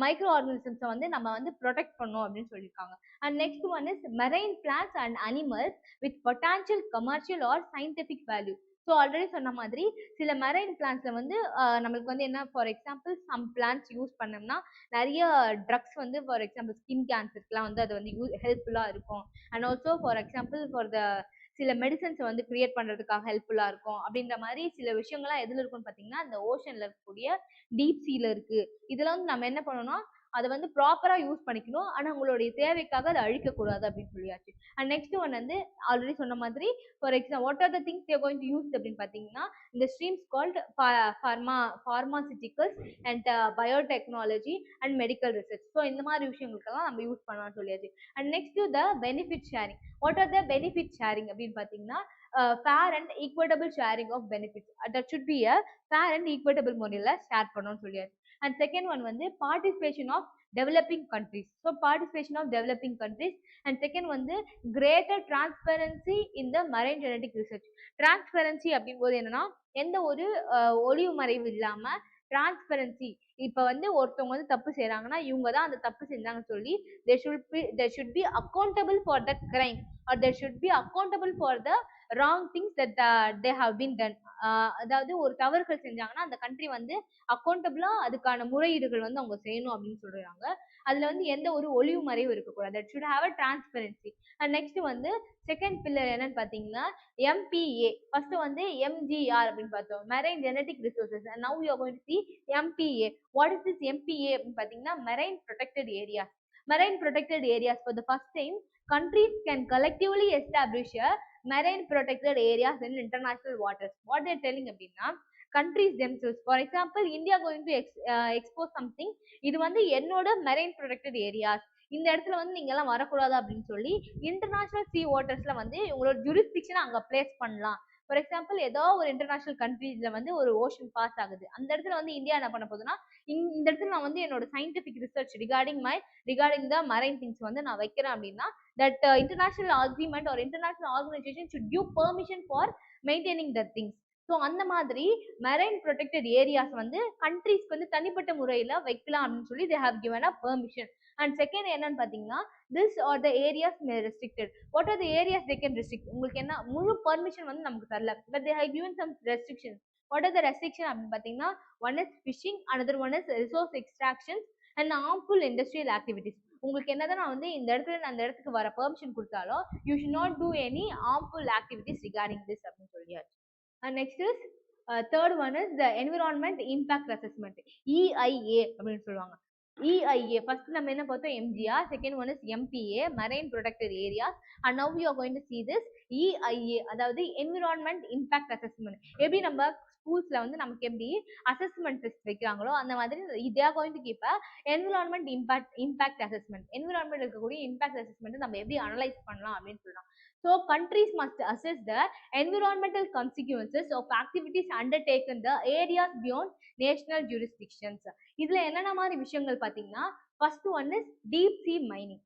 மைக்ரோ ஆர்கானிசம்ஸை வந்து நம்ம வந்து ப்ரொடெக்ட் பண்ணோம் அப்படின்னு சொல்லியிருக்காங்க. And next one is marine plants and animals with potential commercial or scientific value. So already சொன்ன மாதிரி சில மெரைன் பிளான்ட்ஸில் வந்து நம்மளுக்கு வந்து என்ன, for example some plants use பண்ணோம்னா நிறைய ட்ரக்ஸ் வந்து ஃபார் எக்ஸாம்பிள் ஸ்கின் கேன்சர்ஸ்லாம் வந்து அது வந்து ஹெல்ப்ஃபுல்லாக இருக்கும். And also for example for the சில மெடிசன்ஸை வந்து கிரியேட் பண்ணுறதுக்காக ஹெல்ப்ஃபுல்லாக இருக்கும். அப்படின்ற மாதிரி சில விஷயங்கள்லாம் எதில் இருக்குன்னு பார்த்தீங்கன்னா இந்த ஓஷனில் இருக்கக்கூடிய டீப் சீல இருக்குது. இதில் வந்து நம்ம என்ன பண்ணணும்னா அதை வந்து ப்ராப்பராக யூஸ் பண்ணிக்கணும், ஆனால் உங்களுடைய தேவைக்காக அதை அழிக்கக்கூடாது அப்படின்னு சொல்லியாச்சு. அண்ட் நெக்ஸ்ட் ஒன் வந்து ஆல்ரெடி சொன்ன மாதிரி for example what are the things you are going to use அப்படின்னு பார்த்தீங்கன்னா இந்த streams called pharmaceuticals and biotechnology and medical research. So இந்த மாதிரி விஷயங்களுக்கெல்லாம் நம்ம யூஸ் பண்ணலாம்னு சொல்லியாச்சு. And next the benefit sharing. What are the benefit sharing அப்படின்னு பார்த்தீங்கன்னா fair and equitable sharing of benefits. That should be a fair and equitable முறையில் share பண்ணணும்னு சொல்லியாச்சு. அண்ட் செகண்ட் ஒன் வந்து participation of developing countries. So participation of developing countries. And second வந்து greater transparency in the marine genetic research. Transparency அப்படிங்கும்போது என்னன்னா எந்த ஒரு ஒளிவு மறைவு இல்லாம டிரான்ஸ்பரன்சி, இப்போ வந்து ஒருத்தவங்க வந்து தப்பு செய்யறாங்கன்னா இவங்க தான் அந்த தப்பு செஞ்சாங்கன்னு சொல்லி they should be accountable for the crime or they should be accountable for the wrong things that they have been done. அதாவது ஒரு தவறுகள் செஞ்சாங்கன்னா அந்த கண்ட்ரி வந்து அக்கௌண்டபிளா அதுக்கான முறையீடுகள் வந்து அவங்க செய்யணும் அப்படின்னு சொல்றாங்க. அதுல வந்து எந்த ஒரு ஒளிவு மறைவு இருக்கக்கூடாது. That should have a transparency. And next வந்து செகண்ட் பில்லர் என்னன்னு பாத்தீங்கன்னா MPA. ஃபர்ஸ்ட் வந்து MGR அப்படின்னு பார்த்தோம், marine genetic resources. And now you are going to see MPA. What is this MPA அப்படின்னு பாத்தீங்கன்னா marine protected areas. Marine protected areas, for the first time countries can collectively establish a marine protected areas in international waters. What they are telling அப்படின்னா countries themselves, for example India going to expose something, இது வந்து என்னோட marine protected areas, இந்த இடத்துல வந்து நீங்க எல்லாம் வரக்கூடாது அப்படின்னு சொல்லி இன்டர்நேஷனல் சி வாட்டர்ஸ்ல வந்து உங்களோட ஜூரிஸ்டிக்ஷனை அங்க பிளேஸ் பண்ணலாம். ஃபார் எக்ஸாம்பிள் ஏதோ ஒரு இன்டர்நேஷனல் கண்ட்ரீஸ்ல வந்து ஒரு ஓஷன் பாஸ் ஆகுது, அந்த இடத்துல வந்து இந்தியா என்ன பண்ண போகுதுன்னா இந்த இடத்துல நான் வந்து என்னோட scientific research regarding the marine things வந்து நான் வைக்கிறேன் அப்படின்னா that international agreement or international organisation should give permission for maintaining the things. So அந்த மாதிரி மெரைன் ப்ரொடெக்டட் ஏரியாஸ் வந்து கண்ட்ரீஸ்க்கு வந்து தனிப்பட்ட முறையில் வைக்கலாம் அப்படின்னு சொல்லி they have given a permission. And second என்னன்னு பார்த்தீங்கன்னா, this are the areas may restricted. What are the areas they can restrict? உங்களுக்கு என்ன முழு பர்மிஷன் வந்து நமக்கு தரல, but they have given some restrictions. What are the restriction அப்படின்னு பார்த்தீங்கன்னா, one is fishing, another one is resource extractions and harmful industrial activities. உங்களுக்கு என்னதான் நான் வந்து இந்த இடத்துல நான் அந்த இடத்துக்கு வர பெர்மிஷன் கொடுத்தாலும் you should not do any harmful activities regarding this அப்படின்னு சொல்லியாச்சு. And next is third one is the environment impact assessment, EIA அப்படின்னு சொல்லுவாங்க. EIA first நம்ம என்ன பார்த்தோம், MGR, second one is MPA, marine protected areas, and now we are going to see this EIA, அதாவது environment impact assessment. எப்படி நம்ம ஸ்கூல்ஸ்ல வந்து நமக்கு எப்படி அசஸ்மெண்ட் டெஸ்ட் வைக்கிறாங்களோ அந்த மாதிரி they are going to keep a environment impact assessment. environment இருக்கக்கூடிய impact assessment நம்ம எப்படி அனலைஸ் பண்ணலாம் அப்படின்னு சொல்றாங்க. So countries must assess the environmental consequences of activities undertaken the areas beyond national jurisdictions. இதுல என்னென்ன மாதிரி விஷயங்கள் பார்த்தீங்கன்னா, first one is deep sea mining.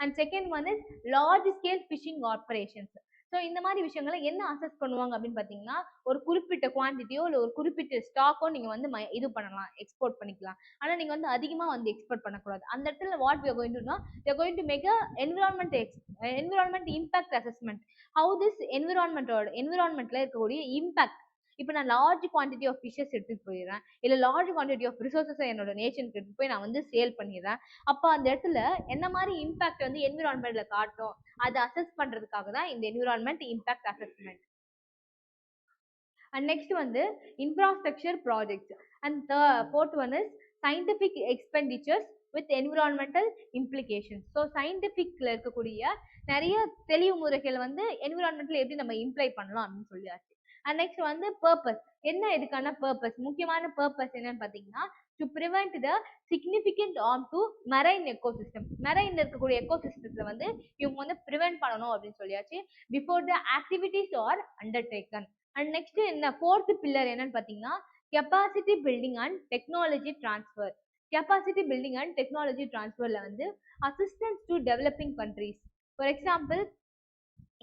And second one is large scale fishing operations. So இந்த மாதிரி விஷயங்களை என்ன அசஸ் பண்ணுவாங்க அப்படின்னு பார்த்தீங்கன்னா, ஒரு குறிப்பிட்ட குவான்டிட்டியோ இல்லை ஒரு குறிப்பிட்ட ஸ்டாக்கோ நீங்கள் வந்து இது பண்ணலாம், எக்ஸ்போர்ட் பண்ணிக்கலாம். ஆனால் நீங்கள் வந்து அதிகமாக வந்து எக்ஸ்போர்ட் பண்ணக்கூடாது. அந்த இடத்துல what we are going to do, we are going to make a environment impact assessment. how this environmentல இருக்கக்கூடிய இம்பாக்ட். இப்போ நான் லார்ஜ் குவான்டிட்டி ஆஃப் ஃபிஷஸ் எடுத்துட்டு போயிடுறேன், இல்லை லார்ஜ் குவான்டிட்டி ஆஃப் ரிசோர்ஸஸ் என்னோட நேஷனுக்கு எடுத்துட்டு போய் நான் வந்து சேல் பண்ணிடுறேன். அப்போ அந்த இடத்துல என்ன மாதிரி இம்பாக்ட் வந்து என்விரான்மெண்ட்ல காட்டும், அதை அசஸ் பண்றதுக்காக தான் இந்த environment impact assessment. And next வந்து infrastructure projects. And fourth one is scientific expenditures with environmental implications. So சயின்டிஃபிக்ல இருக்கக்கூடிய நிறைய தெளிவு முறைகள் வந்து என்விரான்மெண்ட்ல எப்படி நம்ம இம்ப்ளை பண்ணலாம் அப்படின்னு சொல்லியாச்சு. அண்ட் நெக்ஸ்ட் வந்து பர்பஸ். என்ன இதுக்கான பர்பஸ், முக்கியமான பர்பஸ் என்னன்னு பார்த்தீங்கன்னா, to prevent the significant harm to marine ecosystem. மெரைன்ல இருக்கக்கூடிய எக்கோசிஸ்டத்தை வந்து இவங்க வந்து ப்ரிவென்ட் பண்ணணும் அப்படின்னு சொல்லியாச்சு, before the activities are undertaken. And next என்ன ஃபோர்த் பில்லர் என்னன்னு பார்த்தீங்கன்னா, capacity building and technology transfer. Capacity building and technology டிரான்ஸ்ஃபர்ல வந்து assistance to developing countries. For example,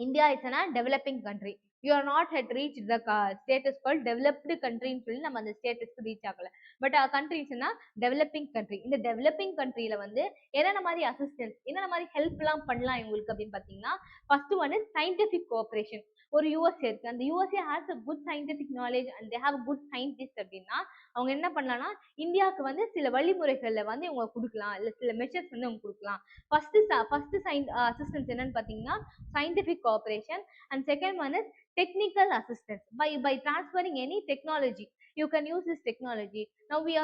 India is a developing country. You are not had reached the status called developed country ன்னு சொல்லி நம்ம அந்த ஸ்டேட்டஸ்க்கு reach ஆகல. But கண்ட்ரிஸ்னா developing country. இந்த டெவலப்பிங் கண்ட்ரியில வந்து என்னென்ன மாதிரி அசிஸ்டன்ஸ், என்னென்ன மாதிரி ஹெல்ப்லாம் பண்ணலாம் இவங்களுக்கு அப்படின்னு பார்த்தீங்கன்னா, first one is scientific cooperation. ஒரு யூஎஸ்ஏ இருக்கு, அந்த USA has a good scientific knowledge and they have good scientist அப்படின்னா அவங்க என்ன பண்ணலாம்னா, இந்தியாவுக்கு வந்து சில வழிமுறைகளில் வந்து இவங்க கொடுக்கலாம், இல்லை சில மெஷர்ஸ் வந்து அவங்க கொடுக்கலாம். ஃபர்ஸ்ட் அசிஸ்டன்ஸ் என்னன்னு பார்த்தீங்கன்னா scientific cooperation, and second one is technical assistance. By transferring any technology, you can use this technology. Now we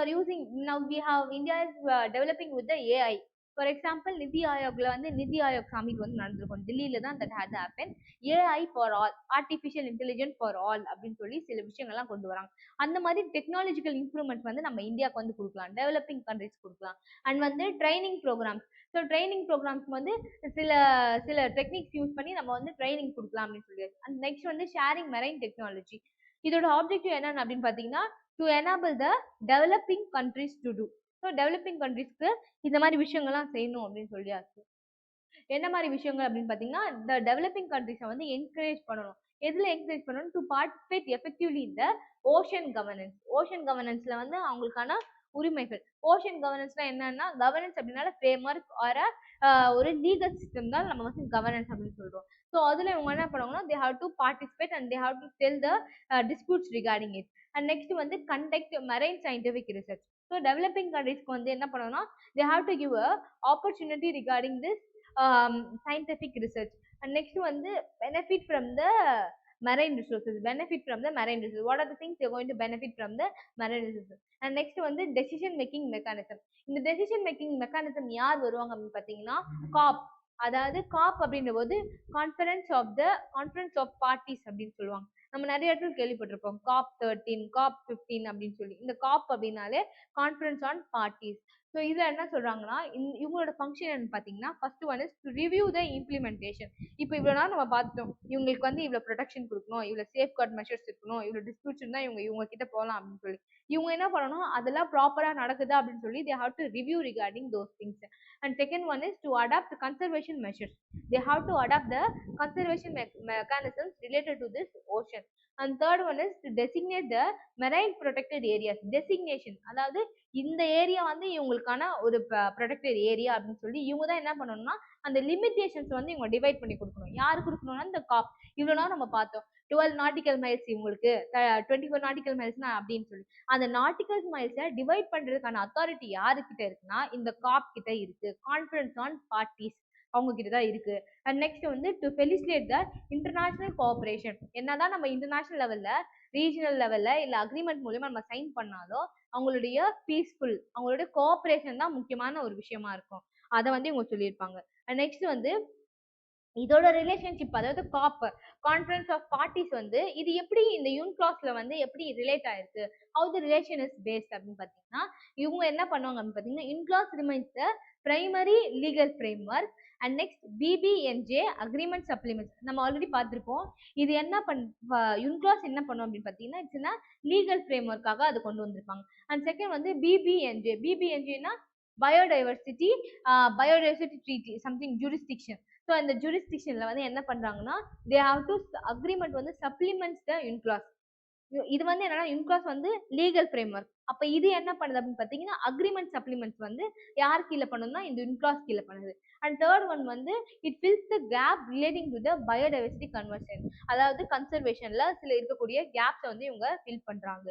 have India is developing with the AI. For example, நிதி ஆயோக்ல வந்து நிதி Aayog submit வந்து நடந்திருக்கும், டெல்லியில தான் that has happen. AI for all, artificial intelligence for all அப்படின்னு சொல்லி சில விஷயங்கள்லாம் கொண்டு வராங்க. அந்த மாதிரி டெக்னாலஜிக்கல் இம்ப்ரூவ்மெண்ட்ஸ் வந்து நம்ம இந்தியாவுக்கு வந்து கொடுக்கலாம், டெவலப்பிங் கண்ட்ரிஸ் கொடுக்கலாம். அண்ட் வந்து ட்ரைனிங் ப்ரோக்ராம்ஸ். ஸோ ட்ரைனிங் ப்ரோக்ராம்ஸ்க்கு வந்து சில சில டெக்னிக்ஸ் யூஸ் பண்ணி நம்ம வந்து ட்ரைனிங் கொடுக்கலாம் அப்படின்னு சொல்லி. அண்ட் நெக்ஸ்ட் வந்து ஷேரிங் மெரைன் டெக்னாலஜி. இதோட ஆப்ஜெக்டிவ் என்னன்னு அப்படின்னு பார்த்தீங்கன்னா, to enable the developing countries to do. So developing கண்ட்ரிஸ்க்கு இந்த மாதிரி விஷயங்கள்லாம் செய்யணும் அப்படின்னு சொல்லியாச்சு. என்ன மாதிரி விஷயங்கள் அப்படின்னு பார்த்தீங்கன்னா, இந்த டெவலப்பிங் கண்ட்ரிஸை வந்து என்கரேஜ் பண்ணணும். எதில் என்கரேஜ் பண்ணணும்? டு பார்ட்டிசிபேட் எஃபெக்டிவ்லி இந்த ஓஷன் கவர்னன்ஸ். ஓஷன் கவர்னன்ஸ்ல வந்து அவங்களுக்கான உரிமைகள். ஓஷன் கவர்னன்ஸ்னா என்னன்னா, கவர்னன்ஸ் அப்படின்னால ஃப்ரேம்வொர்க் ஆர் ஒரு லீகல் சிஸ்டம் தான் நம்ம வந்து கவர்னன்ஸ் அப்படின்னு சொல்றோம். ஸோ அதில் இவங்க என்ன பண்ணுவாங்கன்னா, they have to participate and they have to tell the disputes regarding it. And next வந்து conduct marine scientific research. So developing கண்ட்ரிஸ்க்கு வந்து என்ன பண்ணணும்னா, they have to give a opportunity regarding this scientific research. And next one, the benefit from the marine resources. What are the things you're going to benefit from the marine resources? And next one, the decision making mechanism. இந்த decision making mechanism யார் வருவாங்க அப்படின்னு பார்த்தீங்கன்னா, காப். அதாவது காப் அப்படின்ற போது conference of parties அப்படின்னு சொல்லுவாங்க. நம்ம நிறைய இடத்துல கேள்விப்பட்டிருப்போம், காப் 13, காப் 15 அப்படின்னு சொல்லி. இந்த காப் அப்படின்னாலே கான்ஃபரன்ஸ் ஆன் பார்ட்டிஸ். ஸோ இதில் என்ன சொல்கிறாங்கன்னா, இவங்களோட ஃபங்க்ஷன் என்ன பார்த்தீங்கன்னா, first one is to review the implementation. இப்போ இவ்வளோ நாள் நம்ம பார்த்துட்டோம், இவங்களுக்கு வந்து இவ்வளோ ப்ரொடெக்ஷன் கொடுக்கணும், இவ்வளோ சேஃப்கார்ட் மெஷர்ஸ் இருக்கணும், இவ்வளோ டிஸ்பியூட்ஸ் இருந்தால் இவங்க கிட்ட போகலாம் அப்படின்னு சொல்லி. இவங்க என்ன பண்ணணும், அதெல்லாம் ப்ராப்பராக நடக்குதா அப்படின்னு சொல்லி they have to review regarding those things. And second one is to adopt conservation measures. They have to adopt the conservation mechanisms related to this ocean. conservation. And third one is to designate the marine protected areas. Designation, அதாவது இந்த area வந்து இவங்களுக்கான ஒரு protected area அப்படின்னு சொல்லி இவங்க தான் என்ன பண்ணணும்னா அந்த லிமிட்டேஷன்ஸ் வந்து இவங்க டிவைட் பண்ணி கொடுக்கணும். யாரு கொடுக்கணும்னா இந்த காப். இவ்வளோ நாள் நம்ம பார்த்தோம் 12 நாட்டிக்கல் மைல்ஸ் இவங்களுக்கு 24 நாட்டிக்கல் மைல்ஸ்னா அப்படின்னு சொல்லி அந்த நாட்டிக்கல் மைல்ஸை டிவைட் பண்றதுக்கான அத்தாரிட்டி யாருக்கிட்ட இருக்குன்னா இந்த காப் கிட்ட இருக்கு. கான்ஃபரன்ஸ் ஆன் பார்ட்டிஸ் அவங்க கிட்ட தான் இருக்கு. அண்ட் நெக்ஸ்ட் வந்து டு ஃபெலிசிலேட் த இன்டர்நேஷனல் கோஆபரேஷன். என்னதான் நம்ம இன்டர்நேஷனல் லெவல்ல ரீஜனல் லெவல்ல இல்ல அக்ரிமெண்ட் மூலியமா நம்ம சைன் பண்ணாலும் அவங்களுடைய பீஸ்ஃபுல் அவங்களுடைய கோஆபரேஷன் தான் முக்கியமான ஒரு விஷயமா இருக்கும். அதை வந்து இவங்க சொல்லியிருப்பாங்க. அண்ட் நெக்ஸ்ட் வந்து இதோட ரிலேஷன்ஷிப், அதாவது காப் கான்ஃபரன்ஸ் ஆஃப் பார்ட்டிஸ் வந்து இது எப்படி இந்த யூன்கிளாஸ்ல வந்து எப்படி ரிலேட் ஆயிருக்கு, how the relation is based அப்படின்னு பார்த்தீங்கன்னா இவங்க என்ன பண்ணுவாங்க அப்படின்னு பார்த்தீங்கன்னா UNCLOS remains the primary legal framework and next BBNJ agreement supplements நம்ம ஆல்ரெடி பார்த்துருப்போம். இது என்ன யூன்கிளாஸ் என்ன பண்ணும் அப்படின்னு பார்த்தீங்கன்னா இட்ஸ்னா லீகல் ஃப்ரேம்வொர்க்காக அது கொண்டு வந்திருப்பாங்க. அண்ட் செகண்ட் வந்து பிபிஎன்ஜேனா biodiversity treaty something jurisdiction. So இந்த ஜூரிஸ்டிக்ஷன்ல வந்து என்ன பண்றாங்கன்னா தே ஹாவ் டு அக்ரிமெண்ட் வந்து சப்ளிமெண்ட்ஸ் த யூன்கிளாஸ். இது வந்து என்னன்னா யூன்கிளாஸ் வந்து லீகல் ஃப்ரேம்வொர்க். அப்ப இது என்ன பண்ணுது அப்படின்னு பாத்தீங்கன்னா அக்ரிமெண்ட் சப்ளிமெண்ட்ஸ் வந்து யார் கீழே பண்ணுதுன்னா இந்த யூன்கிளாஸ் கீழே பண்ணுது. அண்ட் தேர்ட் ஒன் வந்து it fills the gap relating to the biodiversity conversion, அதாவது கன்சர்வேஷன்ல சில இருக்கக்கூடிய கேப்ஸை வந்து இவங்க ஃபில் பண்றாங்க.